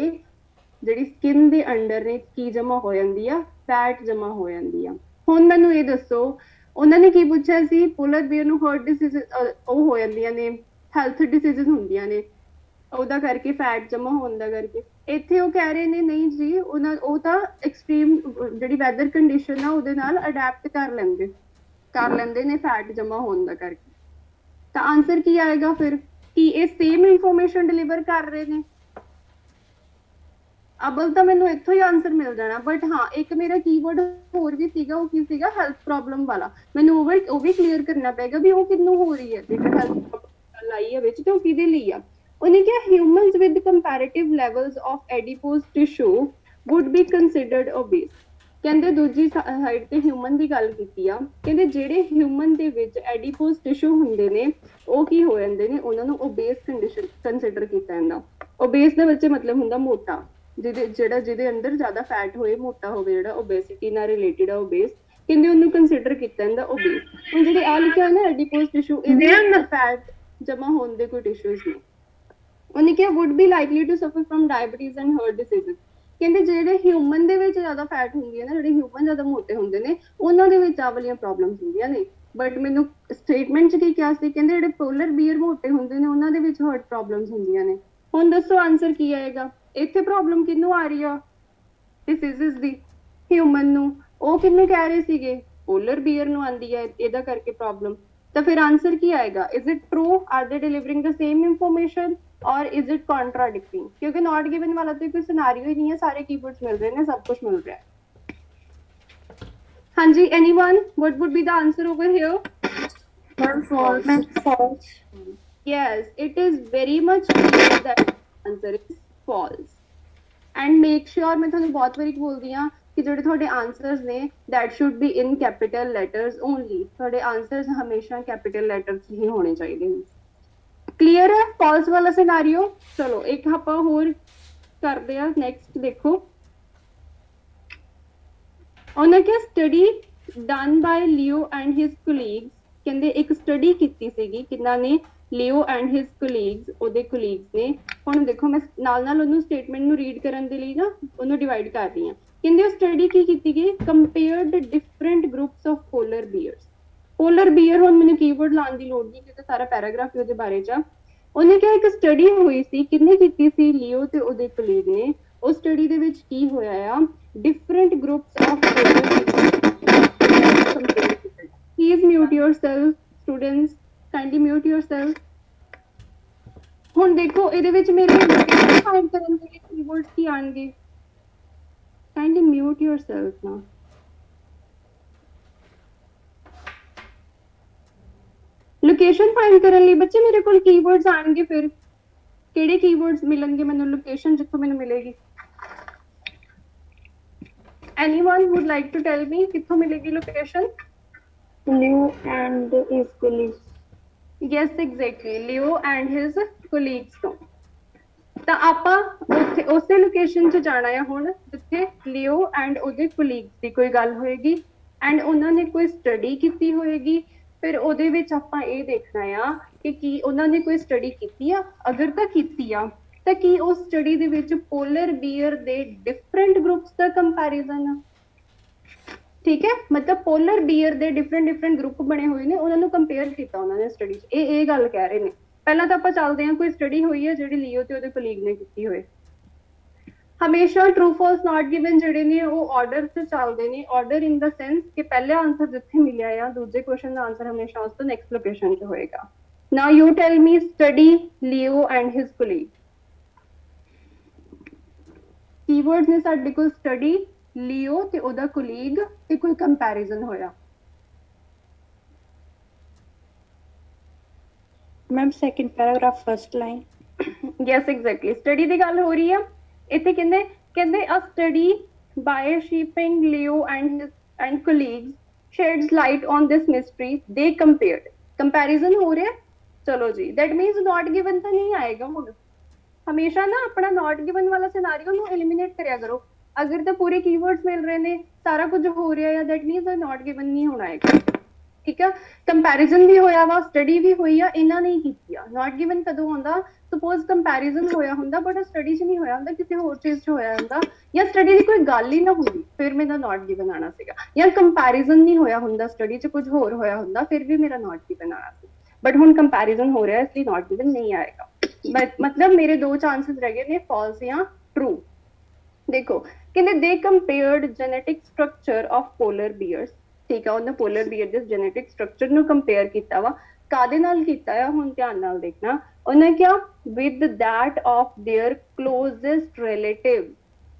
A: ਜਿਹੜੀ ਸਕਿਨ ਦੇ ਅੰਡਰ ਨੇ ਕੀ ਜਮਾ ਹੋ ਜਾਂਦੀ ਆ, ਫੈਟ ਜਮਾ ਹੋ ਜਾਂਦੀ ਆ। ਹੁਣ ਮੈਨੂੰ ਇਹ ਦੱਸੋ ਉਹਨਾਂ ਨੇ ਕੀ ਪੁੱਛਿਆ ਸੀ, ਪੋਲਰ ਬੀਅਰ ਨੂੰ ਹਾਰਟ ਡਿਸੀਜ਼ ਉਹ ਹੋ ਜਾਂਦੀਆਂ ਨੇ, ਹੈਲਥ ਡਿਸੀਜ਼ਸ ਹੁੰਦੀਆਂ ਨੇ ਉਹਦਾ ਕਰਕੇ, ਫੈਟ ਜਮਾ ਹੋਣ ਦਾ ਕਰਕੇ। ਇੱਥੇ ਉਹ ਕਹਿ ਰਹੇ ਨੇ ਨਹੀਂ ਜੀ ਉਹ ਤਾਂ ਐਕਸਟ੍ਰੀਮ ਜਿਹੜੀ ਵੈਦਰ ਕੰਡੀਸ਼ਨ ਆ ਉਹਦੇ ਨਾਲ ਅਡੈਪਟ ਕਰ ਲੈਂਦੇ ਨੇ ਫੈਟ ਜਮਾ ਹੋਣ ਦਾ ਕਰਕੇ। ਤਾਂ ਆਨਸਰ ਕੀ ਆਏਗਾ ਫਿਰ, ਕਿ ਇਹ ਸੇਮ ਇਨਫੋਰਮੇਸ਼ਨ ਡਿਲੀਵਰ ਕਰ ਰਹੇ ਨੇ। ਅਬਲ ਤਾਂ ਮੈਨੂੰ ਇੱਥੋਂ ਹੀ ਆਨਸਰ ਮਿਲ ਜਾਣਾ, ਬਟ ਹਾਂ ਇੱਕ ਮੇਰਾ ਕੀਵਰਡ ਹੋਰ ਵੀ ਸੀਗਾ, ਉਹ ਕੀ ਸੀਗਾ, ਹੈਲਥ ਪ੍ਰੋਬਲਮ ਵਾਲਾ। ਮੈਨੂੰ ਉਹ ਵੀ ਕਲੀਅਰ ਕਰਨਾ ਪਏਗਾ ਵੀ ਉਹ ਕਿੰਨੂੰ ਹੋ ਰਹੀ ਹੈ, ਜੇਕਰ ਹੈਲਥ ਪ੍ਰੋਬਲਮ ਆਈ ਹੈ ਵਿੱਚ ਤੇ ਉਹ ਕਿਹਦੇ ਲਈ ਆ। ਉਹਨੇ ਕਿਹਾ humans with comparative levels of adipose tissue would be considered obese. ਕਹਿੰਦੇ ਦੂਜੀ ਸਾਈਡ ਤੇ ਹਿਊਮਨ ਦੀ ਗੱਲ ਕੀਤੀ ਆ, ਕਹਿੰਦੇ ਜਿਹੜੇ ਹਿਊਮਨ ਦੇ ਵਿੱਚ ਐਡੀਪੋਜ਼ ਟਿਸ਼ੂ ਹੁੰਦੇ ਨੇ ਉਹ ਕੀ ਹੋ ਜਾਂਦੇ ਨੇ, ਉਹਨਾਂ ਨੂੰ ਓਬੇਸ ਕੰਡੀਸ਼ਨ ਕੰਸੀਡਰ ਕੀਤਾ ਜਾਂਦਾ। ਓਬੇਸ ਦਾ ਬੱਚੇ ਮਤਲਬ ਹੁੰਦਾ ਮੋਟਾ, ਜਿਹਦੇ ਅੰਦਰ ਜ਼ਿਆਦਾ ਫੈਟ ਹੋਏ, ਮੋਟਾ ਹੋਵੇ, ਜਿਹੜਾ ਓਬੇਸਿਟੀ ਨਾਲ ਰਿਲੇਟਡ ਆ ਓਬੇਸ, ਕਹਿੰਦੇ ਉਹਨੂੰ ਕੰਸੀਡਰ ਕੀਤਾ ਜਾਂਦਾ ਓਬੇਸ। ਹੁਣ ਜਿਹੜੇ ਆ ਲਿਖਿਆ ਨਾ ਐਡੀਪੋਜ਼ ਟਿਸ਼ੂ, ਇਹਦੇ ਫੈਟ ਜਮਾ ਹੋਣ ਦੇ ਕੋਈ ਟਿਸ਼ੂਜ਼ ਨੇ। ਉਹਨੇ ਕਿਹਾ would be likely to suffer from diabetes and heart diseases। ਕਹਿੰਦੇ ਜਿਹੜੇ ਹਿਊਮਨ ਦੇ ਵਿੱਚ ਜ਼ਿਆਦਾ ਫੈਟ ਹੁੰਦੀ ਹੈ ਨਾ, ਜਿਹੜੇ ਹਿਊਮਨ ਜ਼ਿਆਦਾ ਮੋਟੇ ਹੁੰਦੇ ਨੇ ਉਹਨਾਂ ਦੇ ਵਿੱਚ ਆ ਵਾਲੀਆਂ ਪ੍ਰੋਬਲਮਸ ਹੁੰਦੀਆਂ ਨੇ। ਬਟ ਮੈਨੂੰ ਸਟੇਟਮੈਂਟ 'ਚ ਕੀ ਕਿਹਾ ਸੀ, ਕਹਿੰਦੇ ਜਿਹੜੇ ਪੋਲਰ ਬੀਅਰ ਮੋਟੇ ਹੁੰਦੇ ਨੇ ਉਹਨਾਂ ਦੇ ਵਿੱਚ ਹਾਰਟ ਪ੍ਰੋਬਲਮਸ ਹੁੰਦੀਆਂ ਨੇ। ਹੁਣ ਦੱਸੋ ਆਨਸਰ ਕੀ ਆਏਗਾ, ਇੱਥੇ ਪ੍ਰੋਬਲਮ ਕਿਹਨੂੰ ਆ ਰਹੀ ਆ, ਡਿਸੀਜ਼ਸ ਦੀ, ਹਿਊਮਨ ਨੂੰ। ਉਹ ਕਿਹਨੂੰ ਕਹਿ ਰਹੇ ਸੀਗੇ, ਪੋਲਰ ਬੀਅਰ ਨੂੰ ਆਂਦੀ ਹੈ ਇਹਦਾ ਕਰਕੇ ਪ੍ਰੋਬਲਮ। ਤਾਂ ਫਿਰ ਆਨਸਰ ਕੀ ਆਏਗਾ, ਇਜ਼ ਇਟ ਟਰੂ, ਆਰ ਦੇ ਡਿਲੀਵਰਿੰਗ ਦ ਸੇਮ ਇਨਫੋਰਮੇਸ਼ਨ ਔਰ ਇਜ਼ ਇਟ ਕੌਂਟਰਾਡਿਕਟਿੰਗ। ਕਿਉਂਕਿ ਨਾਟ ਗਿਵਨ ਵਾਲਾ ਤਾਂ ਕੋਈ ਸਿਨਾਰੀਓ ਹੀ ਨਹੀਂ ਹੈ, ਸਾਰੇ ਕੀਵਰਡਸ ਮਿਲ ਰਹੇ ਨੇ, ਸਭ ਕੁਝ ਮਿਲ ਰਿਹਾ ਹੈ। ਹਾਂਜੀ, anyone what would be the answer over here? False. Yes, it is very much clear that the answer is false। And make sure ਮੈਂ ਤੁਹਾਨੂੰ ਬਹੁਤ ਵਾਰੀ ਬੋਲਦੀ ਹਾਂ ਕਿ ਜਿਹੜੇ ਤੁਹਾਡੇ ਆਨਸਰਸ ਨੇ that should be in capital letters only। ਤੁਹਾਡੇ ਆਨਸਰਸ ਹਮੇਸ਼ਾ ਕੈਪੀਟਲ ਲੈਟਰਸ ਹੀ ਹੋਣੇ ਚਾਹੀਦੇ ਨੇ। ਕਲੀਅਰ ਹੈ ਫਾਲਸ ਵਾਲਾ ਸਿਨਾਰੀਓ। ਚਲੋ ਇੱਕ ਆਪਾਂ ਹੋਰ ਕਰਦੇ ਆ, ਨੈਕਸਟ ਦੇਖੋ। ਉਹਨਾਂ ਕਿਹਾ ਸਟੱਡੀ ਡਨ ਬਾਈ ਲਿਓ ਐਂਡ ਹਿਸ ਕੋਲੀਗਸ। ਕਹਿੰਦੇ ਇੱਕ ਸਟੱਡੀ ਕੀਤੀ ਸੀਗੀ ਕਿੰਨਾ ਨੇ, ਲਿਓ ਐਂਡ ਹਿਸ ਕੋਲੀਗਸ, ਉਹਦੇ ਕੋਲੀਗਸ ਨੇ। ਹੁਣ ਦੇਖੋ ਮੈਂ ਨਾਲ ਨਾਲ ਉਹਨੂੰ ਸਟੇਟਮੈਂਟ ਨੂੰ ਰੀਡ ਕਰਨ ਦੇ ਲਈ ਨਾ ਉਹਨੂੰ ਡਿਵਾਈਡ ਕਰ ਰਹੀ ਹਾਂ। ਕਹਿੰਦੇ ਉਹ ਸਟੱਡੀ ਕੀ ਕੀਤੀ ਗਈ, compared different groups of polar bears. Polar bear ਹੁਣ ਮੈਨੂੰ ਕੀਵਰਡ ਲਾਉਣ ਦੀ ਲੋੜ ਨਹੀਂ ਕਿਉਂਕਿ ਸਾਰਾ ਪੈਰਾਗ੍ਰਾਫ ਉਹਦੇ ਬਾਰੇ ਚ ਆ। ਉਹਨੇ ਕਿਹਾ ਇੱਕ ਸਟੱਡੀ ਹੋਈ ਸੀ, ਕਿੰਨੇ ਕੀਤੀ ਸੀ, ਲਿਓ ਤੇ ਉਹਦੇ ਕੋਲੀਗ ਨੇ, ਉਸ ਸਟੱਡੀ ਦੇ ਵਿੱਚ ਕੀ ਹੋਇਆ ਆ, different groups of please mute yourself students, kindly mute yourself। ਹੁਣ ਦੇਖੋ ਇਹਦੇ ਵਿੱਚ ਮੇਰੇ ਫਾਈਂਡ ਕਰਨ ਦੇ ਲਈ ਕੀਵਰਡਸ ਕੀ ਆਣਗੇ, kindly mute yourself now। Location find ਕਰਨ ਲਈ ਬੱਚੇ ਮੇਰੇ ਕੋਲ ਕੀਵਰਡਸ ਆਣਗੇ, ਫਿਰ ਕਿਹੜੇ ਕੀਵਰਡਸ ਮਿਲਣਗੇ ਮੈਨੂੰ ਲੋਕੇਸ਼ਨ ਜਿੱਥੋਂ ਮੈਨੂੰ ਮਿਲੇਗੀ? anyone would like to tell me ਕਿੱਥੋਂ ਮਿਲੇਗੀ location?
B: Leo and his colleagues।
A: yes exactly, Leo and his colleagues ਤੋਂ। ਤਾਂ ਆਪਾਂ ਉੱਥੇ ਉਸੇ ਲੋਕੇਸ਼ਨ 'ਚ ਜਾਣਾ ਆ ਹੁਣ ਜਿੱਥੇ ਲਿਓ ਐਂਡ ਉਹਦੇ ਕੋਲੀਗਸ ਦੀ ਕੋਈ ਗੱਲ ਹੋਏਗੀ ਐਂਡ ਉਹਨਾਂ ਨੇ ਕੋਈ ਸਟੱਡੀ ਕੀਤੀ ਹੋਏਗੀ। ਫਿਰ ਉਹਦੇ ਵਿੱਚ ਆਪਾਂ ਇਹ ਦੇਖਣਾ ਆ ਕਿ ਕੀ ਉਹਨਾਂ ਨੇ ਕੋਈ ਸਟੱਡੀ ਕੀਤੀ ਆ, ਅਗਰ ਤਾਂ ਕੀਤੀ ਆ ਤਾਂ ਕੀ ਉਸ ਸਟੱਡੀ ਦੇ ਵਿੱਚ ਪੋਲਰ ਬੀਅਰ ਦੇ ਡਿਫਰੈਂਟ ਗਰੁੱਪਸ ਦਾ ਕੰਪੈਰੀਜ਼ਨ ਆ। ਠੀਕ ਹੈ, ਮਤਲਬ ਪੋਲਰ ਬੀਅਰ ਦੇ ਡਿਫਰੈਂਟ ਗਰੁੱਪ ਬਣੇ ਹੋਏ ਨੇ, ਉਹਨਾਂ ਨੂੰ ਕੰਪੇਅਰ ਕੀਤਾ ਉਹਨਾਂ ਨੇ ਸਟੱਡੀ 'ਚ। ਇਹ ਗੱਲ ਕਹਿ ਰਹੇ ਨੇ। ਪਹਿਲਾਂ ਤਾਂ ਆਪਾਂ ਚੱਲਦੇ ਹਾਂ, ਕੋਈ ਸਟੱਡੀ ਹੋਈ ਹੈ ਜਿਹੜੀ ਲਿਓ ਤੇ ਉਹਦੇ ਕੋਲੀਗ ਨੇ ਕੀਤੀ ਹੋਏ। ਹਮੇਸ਼ਾ ਟਰੂ ਫਾਲਸ ਨਾਟ ਗਿਵਨ ਜਿਹੜੇ ਨੇ ਉਹ ਆਰਡਰ 'ਚ ਚੱਲਦੇ ਨੇ, ਆਰਡਰ ਇਨ ਦਾ ਸੈਂਸ ਕਿ ਪਹਿਲਾ ਆਨਸਰ ਜਿੱਥੇ ਮਿਲਿਆ ਆ ਦੂਜੇ ਕੁਐਸਚਨ ਦਾ ਆਨਸਰ ਹਮੇਸ਼ਾ ਉਸ ਤੋਂ ਨੈਕਸਟ ਲੋਕੇਸ਼ਨ 'ਚ ਹੋਏਗਾ। Now you tell me study ਲਿਓ ਐਂਡ ਹਿਸ ਕੋਲੀਗ। ਕੀਵਰਡਸ ਨੇ ਸਾਡੇ ਕੋਲ ਸਟੱਡੀ, ਲਿਓ ਤੇ ਉਹਦਾ ਕੋਲੀਗ ਤੇ ਕੋਈ ਕੰਪੈਰੀਜ਼ਨ ਹੋਇਆ।
B: Ma'am second paragraph first line.
A: Yes exactly, study ਦੀ ਗੱਲ ਹੋ ਰਹੀ ਆ ਇੱਥੇ। ਕਹਿੰਦੇ a study by Shiping Liu and colleagues sheds light on this mystery, they compared. Comparison ਹੋ ਰਿਹਾ, ਚਲੋ ਜੀ ਦੈਟ ਮੀਨਸ ਨਾਟ ਗਿਵਨ ਤਾਂ ਨਹੀਂ ਆਏਗਾ। ਹੁਣ ਹਮੇਸ਼ਾ ਨਾ ਆਪਣਾ ਨਾਟ ਗਿਵਨ ਵਾਲਾ ਸਿਨੈਰੀਓ ਨੂੰ ਐਲੀਮੀਨੇਟ ਕਰਿਆ ਕਰੋ। ਅਗਰ ਤਾਂ ਪੂਰੇ ਕੀਵਰਡਸ ਮਿਲ ਰਹੇ ਨੇ, ਸਾਰਾ ਕੁਝ ਹੋ ਰਿਹਾ ਹੈ, ਦੈਟ ਮੀਨਸ ਨਾਟ ਗਿਵਨ ਨਹੀਂ ਹੋਣਾ ਹੈਗਾ। ਠੀਕ ਆ, ਕੰਪੈਰੀਜ਼ਨ ਵੀ ਹੋਇਆ ਵਾ, ਸਟੱਡੀ ਵੀ ਹੋਈ ਆ, ਇਹਨਾਂ ਨੇ ਕੀਤੀ ਆ। ਨਾਟ ਗਿਵਨ ਕਦੋਂ ਹੁੰਦਾ? ਸਪੋਜ਼ ਕੰਪੈਰੀਜ਼ਨ ਹੋਇਆ ਹੁੰਦਾ ਬਟ ਸਟੱਡੀ 'ਚ ਨਹੀਂ ਹੋਇਆ ਹੁੰਦਾ, ਕਿਸੇ ਹੋਰ ਚੀਜ਼ 'ਚ ਹੋਇਆ ਹੁੰਦਾ, ਜਾਂ ਸਟੱਡੀ ਦੀ ਕੋਈ ਗੱਲ ਹੀ ਨਾ ਹੁੰਦੀ ਫਿਰ ਮੇਰਾ ਨਾਟ ਗਿਵਨ ਆਣਾ ਸੀਗਾ, ਜਾਂ ਕੰਪੈਰੀਜ਼ਨ ਨਹੀਂ ਹੋਇਆ ਹੁੰਦਾ, ਸਟੱਡੀ 'ਚ ਕੁਝ ਹੋਰ ਹੋਇਆ ਹੁੰਦਾ ਫਿਰ ਵੀ ਮੇਰਾ ਨਾਟ ਗਿਵਨ ਆਣਾ ਸੀ। ਬਟ ਹੁਣ ਕੰਪੈਰੀਜ਼ਨ ਹੋ ਰਿਹਾ ਇਸ ਲਈ ਨਾਟ ਗਿਵਨ ਨਹੀਂ ਆਏਗਾ। ਮਤਲਬ ਮੇਰੇ ਦੋ ਚਾਂਸਸ ਰਹਿ ਗਏ ਨੇ, ਫਾਲਸ ਜਾਂ ਟਰੂ। ਦੇਖੋ ਕਹਿੰਦੇ ਦੇ compared genetic structure of polar bears. ਠੀਕ ਆ, ਉਹਨੇ ਪੋਲਰ ਬੀਅਰ ਦੇ ਜੈਨੇਟਿਕ ਸਟਰਕਚਰ ਨੂੰ ਕੰਪੇਅਰ ਕੀਤਾ ਵਾ। ਕਾਦੇ ਨਾਲ ਕੀਤਾ ਆ? ਹੁਣ ਧਿਆਨ ਨਾਲ ਦੇਖਣਾ। ਉਹਨੇ ਕਿਹਾ with that of their closest relative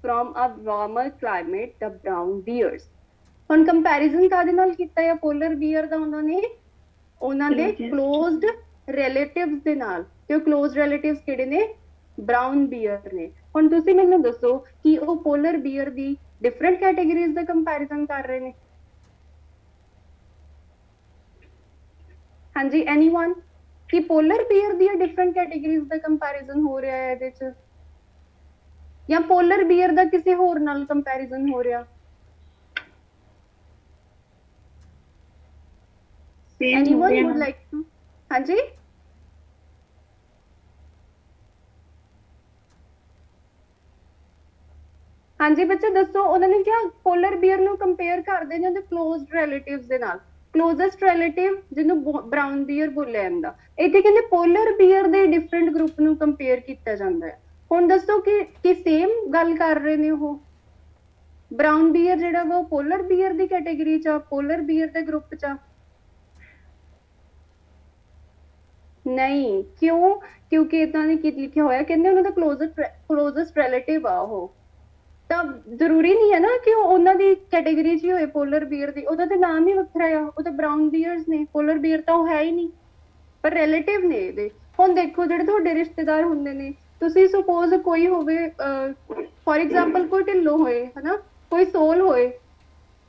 A: from a warmer climate the brown bears. ਹੁਣ ਕੰਪੈਰੀਜ਼ਨ ਕਾਦੇ ਨਾਲ ਕੀਤਾ ਆ ਪੋਲਰ ਬੀਅਰ ਦਾ? ਉਹਨਾਂ ਦੇ ਕਲੋਜ਼ਡ ਰਿਲੇਟਿਵਸ ਦੇ ਨਾਲ। ਤੇ ਉਹ ਕਲੋਜ਼ ਰਿਲੇਟਿਵਸ ਕਿਹੜੇ ਨੇ? ਬ੍ਰਾਊਨ ਬੀਅਰ ਨੇ। ਹੁਣ ਤੁਸੀਂ ਮੈਨੂੰ ਦੱਸੋ ਕਿ ਉਹ ਪੋਲਰ ਬੀਅਰ ਦੀ ਡਿਫਰੈਂਟ ਕੈਟੇਗਰੀਜ਼ ਦਾ ਕੰਪੈਰੀਜ਼ਨ ਕਰ ਰਹੇ ਨੇ? ਹਾਂਜੀ ਐਨੀਵਨ, ਕਿ ਪੋਲਰ ਬੀਅਰ ਦੀਆਂ ਡਿਫਰੈਂਟ ਕੈਟੇਗਰੀਜ਼ ਦਾ ਕੰਪੈਰੀਜ਼ਨ ਹੋ ਰਿਹਾ ਹੈ ਇਹਦੇ 'ਚ, ਜਾਂ ਪੋਲਰ ਬੀਅਰ ਦਾ ਕਿਸੇ ਹੋਰ ਨਾਲ ਕੰਪੈਰੀਜ਼ਨ ਹੋ ਰਿਹਾ? Anyone would like to? ਹਾਂਜੀ ਹਾਂਜੀ ਬੱਚੇ ਦੱਸੋ। ਉਹਨਾਂ ਨੇ ਕਿਹਾ ਪੋਲਰ ਬੀਅਰ ਨੂੰ ਕੰਪੇਅਰ ਕਰਦੇ ਨੇ ਉਹਦੇ ਕਲੋਜ਼ਡ ਰਿਲੇਟਿਵਸ ਦੇ ਨਾਲ। ਕਲੋਜ਼ੈਸਟ ਰਿਲੇਟਿਵ ਜਿਹਨੂੰ ਬ੍ਰਾਊਨ ਬੀਅਰ ਬੋਲਿਆ ਜਾਂਦਾ। ਇੱਥੇ ਕਹਿੰਦੇ ਪੋਲਰ ਬੀਅਰ ਦੇ ਡਿਫਰੈਂਟ ਗਰੁੱਪ ਨੂੰ ਕੰਪੇਅਰ ਕੀਤਾ ਜਾਂਦਾ ਹੈ। ਹੁਣ ਦੱਸੋ ਕਿ ਸੇਮ ਗੱਲ ਕਰ ਰਹੇ ਨੇ ਉਹ? ਬ੍ਰਾਊਨ ਬੀਅਰ ਜਿਹੜਾ ਵਾ ਉਹ ਪੋਲਰ ਬੀਅਰ ਦੀ ਕੈਟੇਗਰੀ 'ਚ ਆ, ਪੋਲਰ ਬੀਅਰ ਦੇ ਗਰੁੱਪ 'ਚ ਆ? ਨਹੀਂ, ਕਿਉਂ? ਕਿਉਂਕਿ ਇਦਾਂ ਨੇ ਕੀ ਲਿਖਿਆ ਹੋਇਆ, ਕਹਿੰਦੇ ਉਹਨਾਂ ਦਾ ਕਲੋਜ਼ੈਸਟ ਰਿਲੇਟਿਵ ਆ ਉਹ। ਤਾਂ ਜ਼ਰੂਰੀ ਨਹੀਂ ਹੈ ਨਾ ਕਿ ਉਹ ਉਹਨਾਂ ਦੀ ਕੈਟੇਗਰੀ 'ਚ ਹੀ ਹੋਏ ਪੋਲਰ ਬੀਅਰ ਦੀ। ਉਹਦਾ ਤਾਂ ਨਾਮ ਹੀ ਵੱਖਰਾ ਆ, ਉਹ ਤਾਂ ਬ੍ਰਾਊਨ ਬੀਅਰਸ ਨੇ, ਪੋਲਰ ਬੀਅਰ ਤਾਂ ਉਹ ਹੈ ਹੀ ਨਹੀਂ, ਪਰ ਰਿਲੇਟਿਵ ਨੇ ਇਹਦੇ। ਹੁਣ ਦੇਖੋ ਜਿਹੜੇ ਤੁਹਾਡੇ ਰਿਸ਼ਤੇਦਾਰ ਹੁੰਦੇ ਨੇ, ਤੁਸੀਂ ਸਪੋਜ਼ ਕੋਈ ਹੋਵੇ ਫੋਰ ਐਗਜ਼ਾਮਪਲ ਕੋਈ ਢਿੱਲੋਂ ਹੋਏ ਹਨਾ, ਕੋਈ ਸੋਲ ਹੋਏ,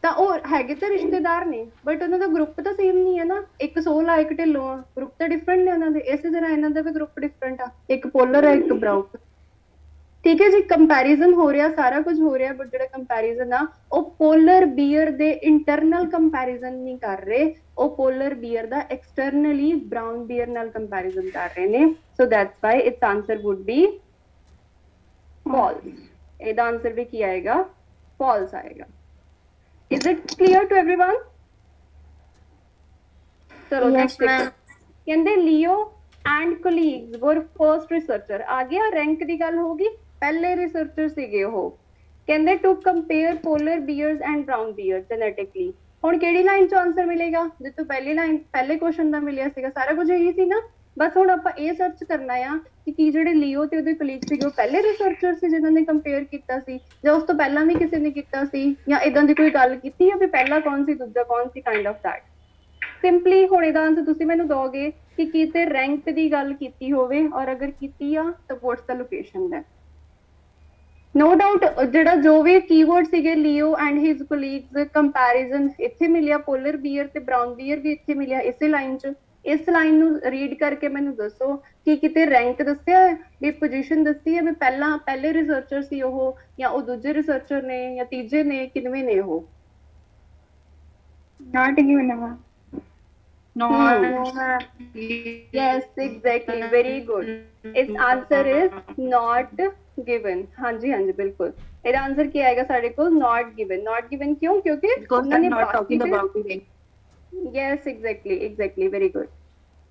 A: ਤਾਂ ਉਹ ਹੈਗੇ ਤਾਂ ਰਿਸ਼ਤੇਦਾਰ ਨੇ ਬਟ ਉਹਨਾਂ ਦਾ ਗਰੁੱਪ ਤਾਂ ਸੇਮ ਨਹੀਂ ਹੈ ਨਾ। ਇੱਕ ਸੋਲ ਆ ਇੱਕ ਢਿੱਲੋਂ ਆ, ਗਰੁੱਪ ਤਾਂ ਡਿਫਰੈਂਟ ਨੇ ਉਹਨਾਂ ਦੇ। ਇਸੇ ਤਰ੍ਹਾਂ ਇਹਨਾਂ ਦਾ ਵੀ ਗਰੁੱਪ ਡਿਫਰੈਂਟ ਆ, ਇੱਕ ਪੋਲਰ ਆ ਇੱਕ ਬ੍ਰਾਊਨ। ਠੀਕ ਹੈ ਜੀ, ਕੰਪੈਰੀਜ਼ਨ ਹੋ ਰਿਹਾ, ਸਾਰਾ ਕੁਝ ਹੋ ਰਿਹਾ, ਬਟ ਜਿਹੜਾ ਕੰਪੈਰੀਜ਼ਨ ਆ ਉਹ ਪੋਲਰ ਬੀਅਰ ਦੇ ਇੰਟਰਨਲ ਕੰਪੈਰੀਜ਼ਨ ਨਹੀਂ ਕਰ ਰਹੇ, ਉਹ ਪੋਲਰ ਬੀਅਰ ਦਾ ਐਕਸਟਰਨਲੀ ਬ੍ਰਾਊਨ ਬੀਅਰ ਨਾਲ ਕੰਪੈਰੀਜ਼ਨ ਕਰ ਰਹੇ ਨੇ। So that's why it's answer would B false. ਇਹਦਾ ਆਨਸਰ ਵੀ ਕੀ ਆਏਗਾ? ਫਾਲਸ ਆਏਗਾ। Is it clear to everyone? चलो next कहते Liu and colleagues were first researcher। आ गया, रैंक की गल होगी। ਪਹਿਲੇ ਰਿਸਰਚਰ ਸੀਗੇ ਉਹ। ਕਹਿੰਦੇ to compare polar bears and brown bear genetically. ਹੁਣ ਕਿਹੜੀ ਲਾਈਨ ਚੋਂ ਆਨਸਰ ਮਿਲੇਗਾ? ਜਿੱਥੋਂ ਪਹਿਲੀ ਲਾਈਨ ਪਹਿਲੇ ਕੁਐਸਚਨ ਦਾ ਮਿਲਿਆ ਸੀਗਾ, ਸਾਰਾ ਕੁਝ ਇਹੀ ਸੀ ਨਾ। ਬਸ ਹੁਣ ਆਪਾਂ ਇਹ ਸਰਚ ਕਰਨਾ ਆ ਕਿ ਕੀ ਜਿਹੜੇ ਲੀਓ ਤੇ ਉਹਦੇ ਕਲੀਗ ਸੀਗੇ ਉਹ ਪਹਿਲੇ ਰਿਸਰਚਰ ਸੀ ਜਿਨ੍ਹਾਂ ਨੇ ਕੰਪੇਅਰ ਕੀਤਾ ਸੀ, ਜਾਂ ਉਸ ਤੋਂ ਪਹਿਲਾਂ ਵੀ ਕਿਸੇ ਨੇ ਕੀਤਾ ਸੀ, ਜਾਂ ਇਦਾਂ ਦੀ ਕੋਈ ਗੱਲ ਕੀਤੀ ਆ ਵੀ ਪਹਿਲਾ ਕੌਣ ਸੀ ਦੂਜਾ ਕੌਣ ਸੀ, ਕਾਈਂਡ ਆਫ ਦੈਟ। ਸਿੰਪਲੀ ਹੁਣ ਇਹਦਾ ਆਨਸਰ ਤੁਸੀਂ ਮੈਨੂੰ ਦੋਗੇ ਕਿ ਕਿਤੇ ਰੈਂਕ ਦੀ ਗੱਲ ਕੀਤੀ ਹੋਵੇ, ਔਰ ਅਗਰ ਕੀਤੀ ਆ ਤਾਂ ਵਾਟਸ ਦਾ ਲੋਕੇਸ਼ਨ ਦਾ। ਨੋ ਡਾਊਟ ਜਿਹੜਾ ਜੋ ਵੀ ਕੀਵਰਡ ਸੀਗੇ ਲੀਓ ਐਂਡ ਹਿਸ ਕੋਲੀਗਸ ਕੰਪੈਰੀਜ਼ਨ, ਇੱਥੇ ਮਿਲਿਆ ਪੋਲਰ ਬੀਅਰ ਤੇ ਬਰਾਊਨ ਬੀਅਰ ਵੀ ਇੱਥੇ ਮਿਲਿਆ ਇਸੇ ਲਾਈਨ 'ਚ। ਇਸ ਲਾਈਨ ਨੂੰ ਰੀਡ ਕਰਕੇ ਮੈਨੂੰ ਦੱਸੋ ਕਿ ਕਿਤੇ ਰੈਂਕ ਦੱਸਿਆ ਹੈ ਵੀ ਪੋਜੀਸ਼ਨ ਦੱਸੀ ਹੈ ਵੀ ਪਹਿਲੇ ਰਿਸਰਚਰ ਸੀ ਉਹ, ਜਾਂ ਉਹ ਦੂਜੇ ਰਿਸਰਚਰ ਨੇ, ਜਾਂ ਤੀਜੇ ਨੇ, ਕਿੰਨਵੇਂ ਨੇ ਉਹ?
B: Not given, ma'am.
C: Not
B: No, ma'am.
A: Yes, exactly. Very good. Its answer is not given. ਹਾਂਜੀ ਹਾਂਜੀ ਬਿਲਕੁਲ। ਇਹਦਾ ਆਨਸਰ ਕੀ ਆਏਗਾ ਸਾਡੇ ਕੋਲ? not given. not given ਕਿਉਂ? ਕਿਉਂਕਿ
C: because
A: ਉਹਨਾਂ
C: I'm
A: ਨੇ
C: not
A: ਬਾਕੀ
C: talking
A: ਤੇ
C: about the rank.
A: yes exactly very good।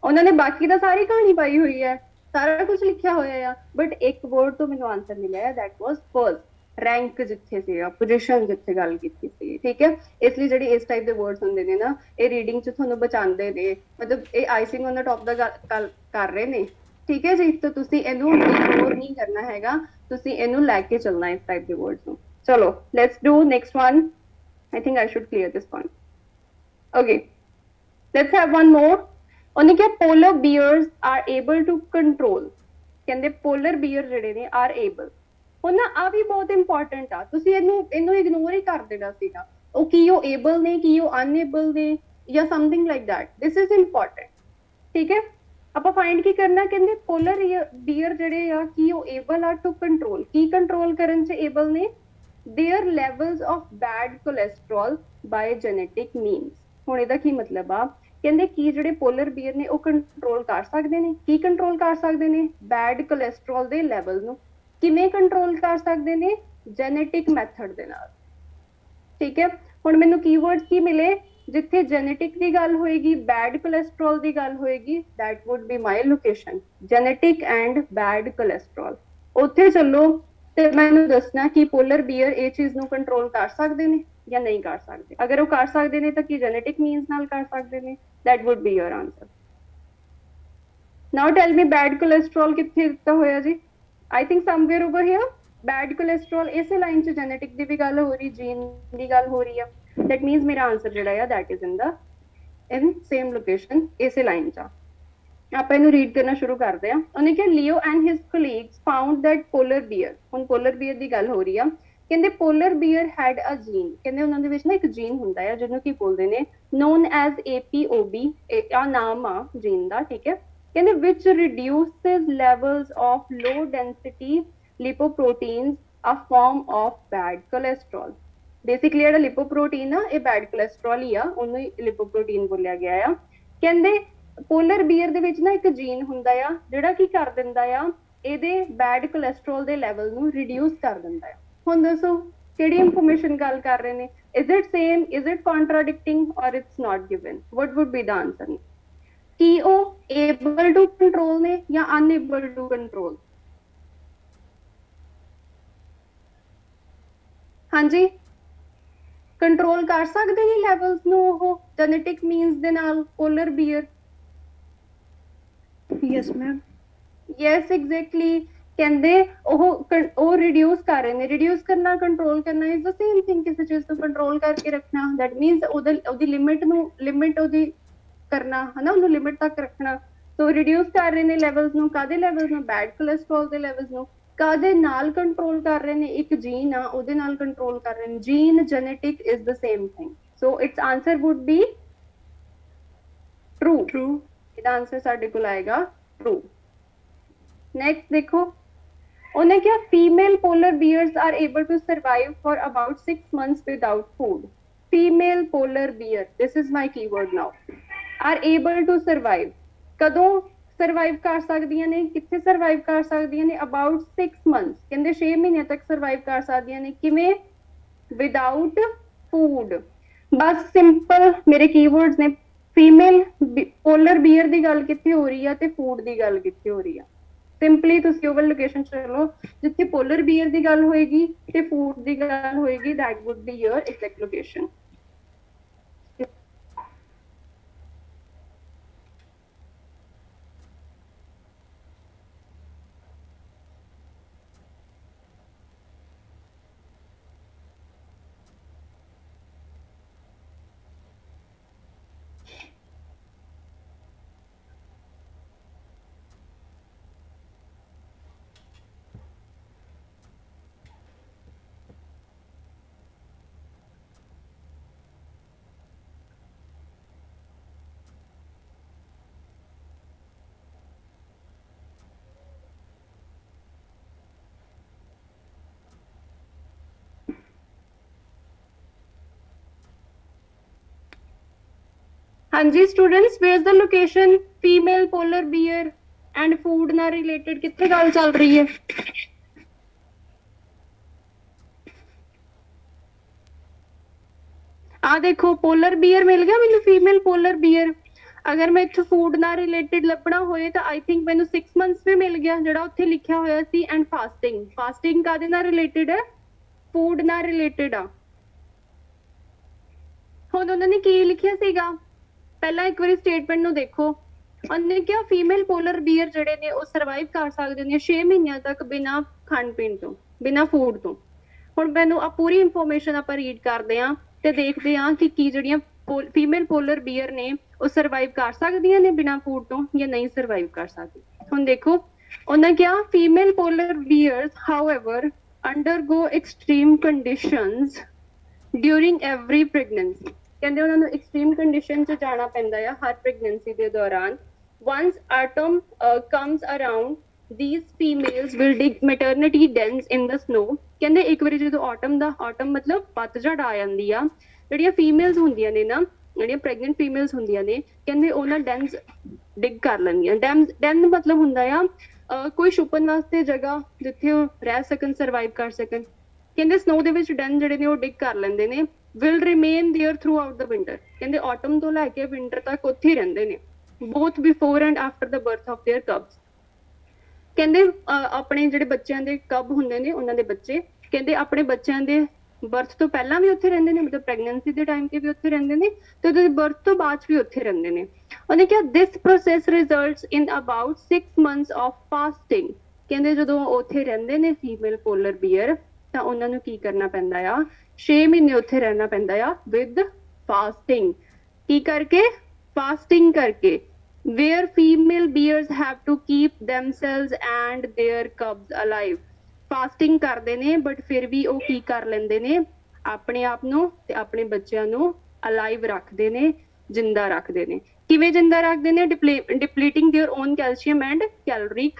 A: ਉਹਨਾਂ ਨੇ ਬਾਕੀ ਦਾ ਸਾਰੀ ਕਹਾਣੀ ਪਾਈ ਹੋਈ ਹੈ, ਸਾਰਾ ਕੁਝ ਲਿਖਿਆ ਹੋਇਆ ਆ, ਬਟ ਇੱਕ ਵਰਡ ਤੋਂ ਮੈਨੂੰ ਆਨਸਰ ਮਿਲਿਆ ਹੈ, that was first। ਰੈਂਕ ਜਿੱਥੇ ਸੀਗਾ, ਪੋਜੀਸ਼ਨ ਜਿੱਥੇ ਗੱਲ ਕੀਤੀ ਸੀ, ਠੀਕ ਹੈ। ਇਸ ਲਈ ਜਿਹੜੇ ਇਸ ਟਾਈਪ ਦੇ ਵਰਡਸ ਹੁੰਦੇ ਨੇ ਨਾ, ਇਹ ਰੀਡਿੰਗ 'ਚ ਤੁਹਾਨੂੰ ਬਚਾਉਂਦੇ ਨੇ, ਮਤਲਬ ਇਹ ਆਈਸਿੰਗ ਔਨ ਦਾ ਟੌਪ ਦਾ ਗੱਲ ਕਰ ਰਹੇ ਨੇ, ਠੀਕ ਹੈ ਜੀ। ਤਾਂ ਤੁਸੀਂ ਇਹਨੂੰ ਇਗਨੋਰ ਨਹੀਂ ਕਰਨਾ ਹੈਗਾ, ਤੁਸੀਂ ਇਹਨੂੰ ਲੈ ਕੇ ਚੱਲਣਾ ਇਸ ਟਾਈਪ ਦੇ ਵਰਡਸ ਨੂੰ। ਚਲੋ let's do next one. I think I should clear this one. Okay, let's have one more. ਉਹਨੇ ਕਿਹਾ polar bears are able to control. ਕਹਿੰਦੇ ਪੋਲਰ ਬੀਅਰ ਜਿਹੜੇ ਨੇ ਆਰ ਏਬਲ। ਹੁਣ ਨਾ ਆ ਵੀ ਬਹੁਤ ਇੰਪੋਰਟੈਂਟ ਆ, ਤੁਸੀਂ ਇਹਨੂੰ ਇਗਨੋਰ ਹੀ ਕਰ ਦੇਣਾ ਸੀਗਾ। ਉਹ ਕੀ ਉਹ ਏਬਲ ਨੇ, ਕੀ ਉਹ ਅਨਏਬਲ ਨੇ, ਜਾਂ something like that. This is important, ਠੀਕ ਹੈ। ਆਪਾਂ ਫਾਈਂਡ ਕੀ ਕਰਨਾ? ਕਹਿੰਦੇ ਪੋਲਰ ਬੀਅਰ ਜਿਹੜੇ ਆ ਕੀ ਉਹ ਏਬਲ ਆ ਟੂ ਕੰਟਰੋਲ। ਕੀ ਕੰਟਰੋਲ ਕਰਨ 'ਚ ਏਬਲ ਨੇ? Their levels of bad cholesterol by genetic means। ਹੁਣ ਇਹਦਾ ਕੀ ਮਤਲਬ ਆ? ਕਹਿੰਦੇ ਕੀ ਜਿਹੜੇ ਪੋਲਰ ਬੀਅਰ ਨੇ ਉਹ ਕੰਟਰੋਲ ਕਰ ਸਕਦੇ ਨੇ। ਕੀ ਕੰਟਰੋਲ ਕਰ ਸਕਦੇ ਨੇ? ਬੈਡ ਕੋਲੇਸਟ੍ਰੋਲ ਦੇ ਲੈਵਲ ਨੂੰ। ਕਿਵੇਂ ਕੰਟਰੋਲ ਕਰ ਸਕਦੇ ਨੇ? ਜੈਨੇਟਿਕ ਮੈਥਡ ਦੇ ਨਾਲ, ਠੀਕ ਹੈ। ਹੁਣ ਮੈਨੂੰ ਕੀਵਰਡਸ ਕੀ ਮਿਲੇ? ਜਿੱਥੇ ਜੈਨੇਟਿਕ ਦੀ ਗੱਲ ਹੋਏਗੀ, ਬੈਡ ਕੋਲੇਸਟ੍ਰੋਲ ਦੀ ਗੱਲ ਹੋਏਗੀ, that would be my location। Genetic and bed cholesterol, ਉੱਥੇ ਚੱਲੋ ਤੇ ਮੈਨੂੰ ਦੱਸਣਾ ਕਿ ਪੋਲਰ ਬੀਅਰ ਇਹ ਚੀਜ਼ ਨੂੰ ਕੰਟਰੋਲ ਕਰ ਸਕਦੇ ਨੇ ਜਾਂ ਨਹੀਂ ਕਰ ਸਕਦੇ। ਅਗਰ ਉਹ ਕਰ ਸਕਦੇ ਨੇ ਤਾਂ ਕੀ ਜੈਨੇਟਿਕ ਮੀਨਸ ਨਾਲ ਕਰ ਸਕਦੇ ਨੇ? that would be your answer। now tell me bad cholesterol ਕਿੱਥੇ ਦਿੱਤਾ ਹੋਇਆ ਜੀ? I think somewhere over here। bad cholesterol ਇਸੇ ਲਾਈਨ 'ਚ ਜੈਨੇਟਿਕ ਦੀ ਵੀ ਗੱਲ ਹੋ ਰਹੀ, ਜੀਨ ਦੀ ਗੱਲ ਹੋ ਰਹੀ ਆ। that means ਮੇਰਾ ਆਨਸਰ ਜਿਹੜਾ ਆ that is in same location, ਇਸੇ ਲਾਈਨ 'ਚ ਆ। ਆਪਾਂ ਇਹਨੂੰ ਰੀਡ ਕਰਨਾ ਸ਼ੁਰੂ ਕਰਦੇ ਆ। ਉਹਨੇ ਕਿਹਾ Leo and his colleagues found that polar bear. ਹੁਣ ਪੋਲਰ ਬੀਅਰ ਦੀ ਗੱਲ ਹੋ ਰਹੀ ਆ। ਕਹਿੰਦੇ polar bear had a gene. ਕਹਿੰਦੇ ਉਹਨਾਂ ਦੇ ਵਿੱਚ ਨਾ ਇੱਕ ਜੀਨ ਹੁੰਦਾ ਆ ਜਿਹਨੂੰ ਕੀ ਬੋਲਦੇ ਨੇ, ਨੋਨ ਐਜ਼ APOB। ਆ ਨਾਮ ਆ ਜੀਨ ਦਾ, ਠੀਕ ਹੈ। ਕਹਿੰਦੇ ਵਿਚ reduces levels of low density lipoproteins, a form of bad cholesterol. Basically ਜਿਹੜਾ ਲਿਪੋਪ੍ਰੋਟੀਨ ਆ ਇਹ ਬੈਡ ਕੋਲੇਸਟ੍ਰੋਲ ਹੀ ਆ, ਉਹਨੂੰ ਹੀ ਲਿਪੋਪ੍ਰੋਟੀਨ ਬੋਲਿਆ ਗਿਆ ਆ। ਕਹਿੰਦੇ ਪੋਲਰ ਬੀਅਰ ਦੇ ਵਿੱਚ ਨਾ ਇੱਕ ਜੀਨ ਹੁੰਦਾ ਆ ਜਿਹੜਾ ਕੀ ਕਰ ਦਿੰਦਾ ਆ, ਇਹਦੇ ਬੈਡ ਕੋਲੇਸਟ੍ਰੋਲ ਦੇ ਲੈਵਲ ਨੂੰ ਰਿਡਿਊਸ ਕਰ ਦਿੰਦਾ ਆ। ਹੁਣ ਦੱਸੋ ਕਿਹੜੀ ਇਨਫੋਰਮੇਸ਼ਨ ਗੱਲ ਕਰ ਰਹੇ ਨੇ? Is it same, is it contradicting, or it's not given? What would be the answer? ਕੀ ਉਹ ਏਬਲ ਟੂ ਕੰਟਰੋਲ ਨੇ ਜਾਂ ਅਨਏਬਲ ਟੂ ਕੰਟਰੋਲ? ਹਾਂਜੀ, ਕੰਟਰੋਲ ਕਰ ਸਕਦੇ ਨੇ ਲੈਵਲਸ ਨੂੰ ਉਹ ਜੈਨੇਟਿਕ ਮੀਨਸ ਦੇ ਨਾਲ polar bear?
B: Yes, ma'am.
A: Yes exactly. ਕਹਿੰਦੇ ਉਹ ਰਿਡਿਊਸ ਕਰ ਰਹੇ ਨੇ। ਰਿਡਿਊਸ ਕਰਨਾ, ਕੰਟਰੋਲ ਕਰਨਾ ਇਜ਼ ਦ ਸੇਮ ਥਿੰਗ। ਕਿਸੇ ਚੀਜ਼ ਨੂੰ ਕੰਟਰੋਲ ਕਰਕੇ ਰੱਖਣਾ, ਦੈਟ ਮੀਨਸ ਉਹਦੀ ਲਿਮਿਟ ਉਹਦੀ ਕਰਨਾ, ਹਨਾ, ਉਹਨੂੰ ਲਿਮਿਟ ਤੱਕ ਰੱਖਣਾ। ਸੋ ਰਿਡਿਊਸ ਕਰ ਰਹੇ ਨੇ ਲੈਵਲਸ ਨੂੰ। ਕਾਦੇ ਲੈਵਲਸ ਨੂੰ? ਬੈਡ ਕੋਲੇਸਟ੍ਰੋਲ ਦੇ ਲੈਵਲਸ ਨੂੰ। ਕਾਦੇ ਨਾਲ ਕੰਟਰੋਲ ਕਰ ਰਹੇ ਨੇ? ਇੱਕ ਜੀਨ ਆ ਉਹਦੇ ਨਾਲ ਕੰਟਰੋਲ ਕਰ ਰਹੇ ਨੇ। Gene genetic is the same thing. So its answer would be true.
B: True.
A: ਇਹਦਾ ਆਨਸਰ ਸਾਡੇ ਕੋਲ ਆਏਗਾ ਟਰੂ। ਨੈਕਸਟ ਦੇਖੋ, ਉਹਨੇ ਕਿਹਾ female polar bears are able to survive for about 6 months without food. Female polar bear, this is my keyword now, are able to survive. ਕਦੋਂ survive ਕਰ ਸਕਦੀਆਂ ਨੇ? ਕਿੱਥੇ ਸਰਵਾਈਵ ਕਰ ਸਕਦੀਆਂ ਨੇ? About 6 months। ਕਹਿੰਦੇ 6 ਮਹੀਨਿਆਂ ਤੱਕ ਸਰਵਾਈਵ ਕਰ ਸਕਦੀਆਂ ਨੇ। ਕਿਵੇਂ? Without food. ਬਸ ਸਿੰਪਲ ਮੇਰੇ ਕੀਵਰਡਸ ਨੇ। ਫੀਮੇਲ ਪੋਲਰ ਬੀਅਰ ਦੀ ਗੱਲ ਕਿੱਥੇ ਹੋ ਰਹੀ ਆ ਤੇ ਫੂਡ ਦੀ ਗੱਲ ਕਿੱਥੇ ਹੋ ਰਹੀ ਆ? ਸਿੰਪਲੀ ਤੁਸੀਂ ਉਹ ਵਾਲੀ ਲੋਕੇਸ਼ਨ ਚਲੋ ਜਿੱਥੇ ਪੋਲਰ ਬੀਅਰ ਦੀ ਗੱਲ ਹੋਏਗੀ ਤੇ ਫੂਡ ਦੀ ਗੱਲ ਹੋਏਗੀ, that would be your exact location. ਹਾਂਜੀ students, where's the location? Female polar bear and food ਨਾਲ ਰਿਲੇਟਡ ਕਿੱਥੇ ਗੱਲ ਚੱਲ ਰਹੀ ਹੈ? ਆ ਦੇਖੋ ਪੋਲਰ ਬੀਅਰ ਮਿਲ ਗਿਆ ਮੈਨੂੰ, ਫੀਮੇਲ ਪੋਲਰ ਬੀਅਰ। ਅਗਰ ਮੈਂ ਇੱਥੇ ਫੂਡ ਨਾਲ ਰਿਲੇਟਡ ਲੱਭਣਾ ਹੋਏ ਤਾਂ ਆਈ ਥਿੰਕ ਮੈਨੂੰ 6 ਮੰਥਸ ਵੀ ਮਿਲ ਗਿਆ ਜਿਹੜਾ ਉੱਥੇ ਲਿਖਿਆ ਹੋਇਆ ਸੀ। ਐਂਡ ਫਾਸਟਿੰਗ, ਫਾਸਟਿੰਗ ਕਾਦੇ ਨਾਲ ਰਿਲੇਟਡ ਹੈ? ਫੂਡ ਨਾਲ ਰਿਲੇਟਡ ਆ। ਹੁਣ ਉਹਨਾਂ ਨੇ ਕੀ ਲਿਖਿਆ ਸੀਗਾ? ਪਹਿਲਾਂ ਇੱਕ ਵਾਰੀ ਸਟੇਟਮੈਂਟ ਨੂੰ ਦੇਖੋ। ਉਹਨੇ ਕਿਹਾ ਫੀਮੇਲ ਪੋਲਰ ਬੀਅਰ ਜਿਹੜੇ ਨੇ ਉਹ ਸਰਵਾਈਵ ਕਰ ਸਕਦੇ ਨੇ 6 ਮਹੀਨਿਆਂ ਤੱਕ ਬਿਨਾਂ ਖਾਣ ਪੀਣ ਤੋਂ, ਬਿਨਾਂ ਫੂਡ ਤੋਂ। ਹੁਣ ਮੈਨੂੰ ਆ ਪੂਰੀ ਇਨਫੋਰਮੇਸ਼ਨ ਆਪਾਂ ਰੀਡ ਕਰਦੇ ਆਂ ਤੇ ਦੇਖਦੇ ਆਂ ਕਿ ਕੀ ਜਿਹੜੀਆਂ ਫੀਮੇਲ ਪੋਲਰ ਬੀਅਰ ਨੇ ਉਹ ਸਰਵਾਈਵ ਕਰ ਸਕਦੀਆਂ ਨੇ ਬਿਨਾਂ ਫੂਡ ਤੋਂ ਜਾਂ ਨਹੀਂ ਸਰਵਾਈਵ ਕਰ ਸਕਦੀ। ਹੁਣ ਦੇਖੋ ਉਹਨਾਂ ਕਿਹਾ female polar bears however undergo extreme conditions during every pregnancy. ਕਹਿੰਦੇ ਉਹਨਾਂ ਨੂੰ ਐਕਸਟ੍ਰੀਮ ਕੰਡੀਸ਼ਨ 'ਚ ਜਾਣਾ ਪੈਂਦਾ ਆ ਹਰ ਪ੍ਰੈਗਨੈਂਸੀ ਦੇ ਦੌਰਾਨ। once autumn comes around, these females will dig maternity dens in the snow. ਕਹਿੰਦੇ ਇੱਕ ਵਾਰੀ ਜਦੋਂ autumn ਮਤਲਬ ਪਤਝੜ ਆ ਜਾਂਦੀ ਆ, ਜਿਹੜੀਆਂ ਫੀਮੇਲਸ ਹੁੰਦੀਆਂ ਨੇ ਨਾ, ਜਿਹੜੀਆਂ ਪ੍ਰੈਗਨੈਂਟ ਫੀਮੇਲਸ ਹੁੰਦੀਆਂ ਨੇ, ਕਹਿੰਦੇ ਉਹਨਾਂ ਡੈਨਸ ਡਿਗ ਕਰ ਲੈਂਦੀਆਂ। ਡੈਨ ਮਤਲਬ ਹੁੰਦਾ ਆ ਕੋਈ ਛੁਪਣ ਵਾਸਤੇ ਜਗ੍ਹਾ ਜਿੱਥੇ ਉਹ ਰਹਿ ਸਕਣ, ਸਰਵਾਈਵ ਕਰ ਸਕਣ। ਕਹਿੰਦੇ ਸਨੋ ਦੇ ਵਿੱਚ ਡੈਨ ਜਿਹੜੇ ਨੇ ਉਹ ਡਿਗ ਕਰ ਲੈਂਦੇ ਨੇ। will remain there throughout the winter. ਕਹਿੰਦੇ autumn ਤੋਂ ਲੈ ਕੇ winter ਤੱਕ ਉੱਥੇ ਹੀ ਰਹਿੰਦੇ ਨੇ, both before and after the birth of their cubs. ਕਹਿੰਦੇ ਆਪਣੇ ਜਿਹੜੇ ਬੱਚਿਆਂ ਦੇ ਕਬ ਹੁੰਦੇ ਨੇ ਉਹਨਾਂ ਦੇ ਬੱਚੇ, ਕਹਿੰਦੇ ਆਪਣੇ ਬੱਚਿਆਂ ਦੇ ਬਰਥ ਤੋਂ ਪਹਿਲਾਂ ਵੀ ਉੱਥੇ ਰਹਿੰਦੇ ਨੇ, ਮਤਲਬ ਪ੍ਰੈਗਨੈਂਸੀ ਦੇ ਟਾਈਮ ਤੇ ਵੀ ਉੱਥੇ ਰਹਿੰਦੇ ਨੇ ਤੇ ਉਹਦੇ ਬਰਥ ਤੋਂ ਬਾਅਦ ਵੀ ਉੱਥੇ ਰਹਿੰਦੇ ਨੇ। ਉਹਨੇ ਕਿਹਾ this process results in about 6 months of fasting. ਕਹਿੰਦੇ ਜਦੋਂ ਉੱਥੇ ਰਹਿੰਦੇ ਨੇ ਫੀਮੇਲ ਪੋਲਰ ਬੀਅਰ ਤਾਂ ਉਹਨਾਂ ਨੂੰ ਕੀ ਕਰਨਾ ਪੈਂਦਾ ਆ? 6 ਮਹੀਨੇ ਉੱਥੇ ਰਹਿਣਾ ਪੈਂਦਾ ਆ ਵਿਦ ਫਾਸਟਿੰਗ। ਕੀ ਕਰਕੇ? ਫਾਸਟਿੰਗ ਕਰਕੇ। where female bears have to keep themselves and their cubs alive. Fasting ਕਰਦੇ ਨੇ ਬਟ ਫਿਰ ਵੀ ਉਹ ਕੀ ਕਰ ਲੈਂਦੇ ਨੇ? ਆਪਣੇ ਆਪ ਨੂੰ ਤੇ ਆਪਣੇ ਬੱਚਿਆਂ ਨੂੰ ਅਲਾਈਵ ਰੱਖਦੇ ਨੇ, ਜਿੰਦਾ ਰੱਖਦੇ ਨੇ। ਕਿਵੇਂ ਜਿੰਦਾ ਰੱਖਦੇ ਨੇ? Depleting their own calcium and calorie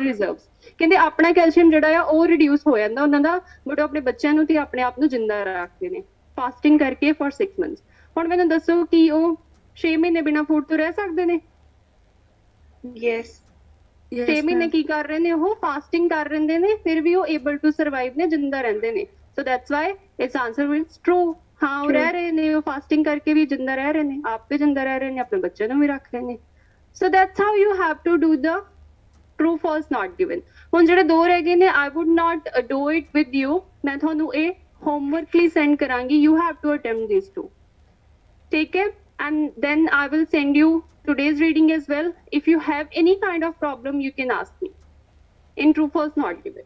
A: reserves. ਕਹਿੰਦੇ ਆਪਣਾ ਕੈਲਸ਼ੀਅਮ ਜਿਹੜਾ ਆ ਉਹ ਰਿਡਿਊਸ ਹੋ ਜਾਂਦਾ ਉਹਨਾਂ ਦਾ, ਬਟ ਆਪਣੇ ਬੱਚਿਆਂ ਨੂੰ ਤੇ ਆਪਣੇ ਆਪ ਨੂੰ ਜਿੰਦਾ ਰੱਖਦੇ ਨੇ ਫਾਸਟਿੰਗ ਕਰਕੇ ਫॉर 6 ਮੰਥਸ। ਹੁਣ ਮੈਨੂੰ ਦੱਸੋ ਕਿ ਉਹ 6 ਮਹੀਨੇ ਬਿਨਾਂ ਫੂਡ ਤੋਂ ਰਹਿ ਸਕਦੇ ਨੇ?
B: Yes.
A: 6 ਮਹੀਨੇ ਕੀ ਕਰ ਰਹੇ ਨੇ? ਉਹ ਫਾਸਟਿੰਗ ਕਰ ਰਹਿੰਦੇ ਨੇ, ਫਿਰ ਵੀ ਉਹ ਏਬਲ ਟੂ ਸਰਵਾਈਵ ਨੇ, ਜਿੰਦਾ ਰਹਿੰਦੇ ਨੇ। So that's why it's answer is true. ਹਾਂ ਉਹ ਰਹਿ ਰਹੇ ਨੇ, ਉਹ ਫਾਸਟਿੰਗ ਕਰਕੇ ਵੀ ਜਿੰਦਾ ਰਹਿ ਰਹੇ ਨੇ, ਆਪ ਵੀ ਜਿੰਦਾ ਰਹਿ ਰਹੇ ਨੇ, ਆਪਣੇ ਬੱਚਿਆਂ ਨੂੰ ਵੀ ਰੱਖ ਰਹੇ ਨੇ। So that's how you have to do the true false not given. ਹੁਣ ਜਿਹੜੇ ਦੋ ਰਹਿ ਗਏ ਨੇ, I would not do it with you. ਮੈਂ ਤੁਹਾਨੂੰ ਇਹ ਹੋਮਵਰਕ ਲਈ ਸੈਂਡ ਕਰਾਂਗੀ, you have to attempt this two. ਠੀਕ ਹੈ? And then I will send you today's reading as well. If you have any kind of problem, you can ask me in true false not given.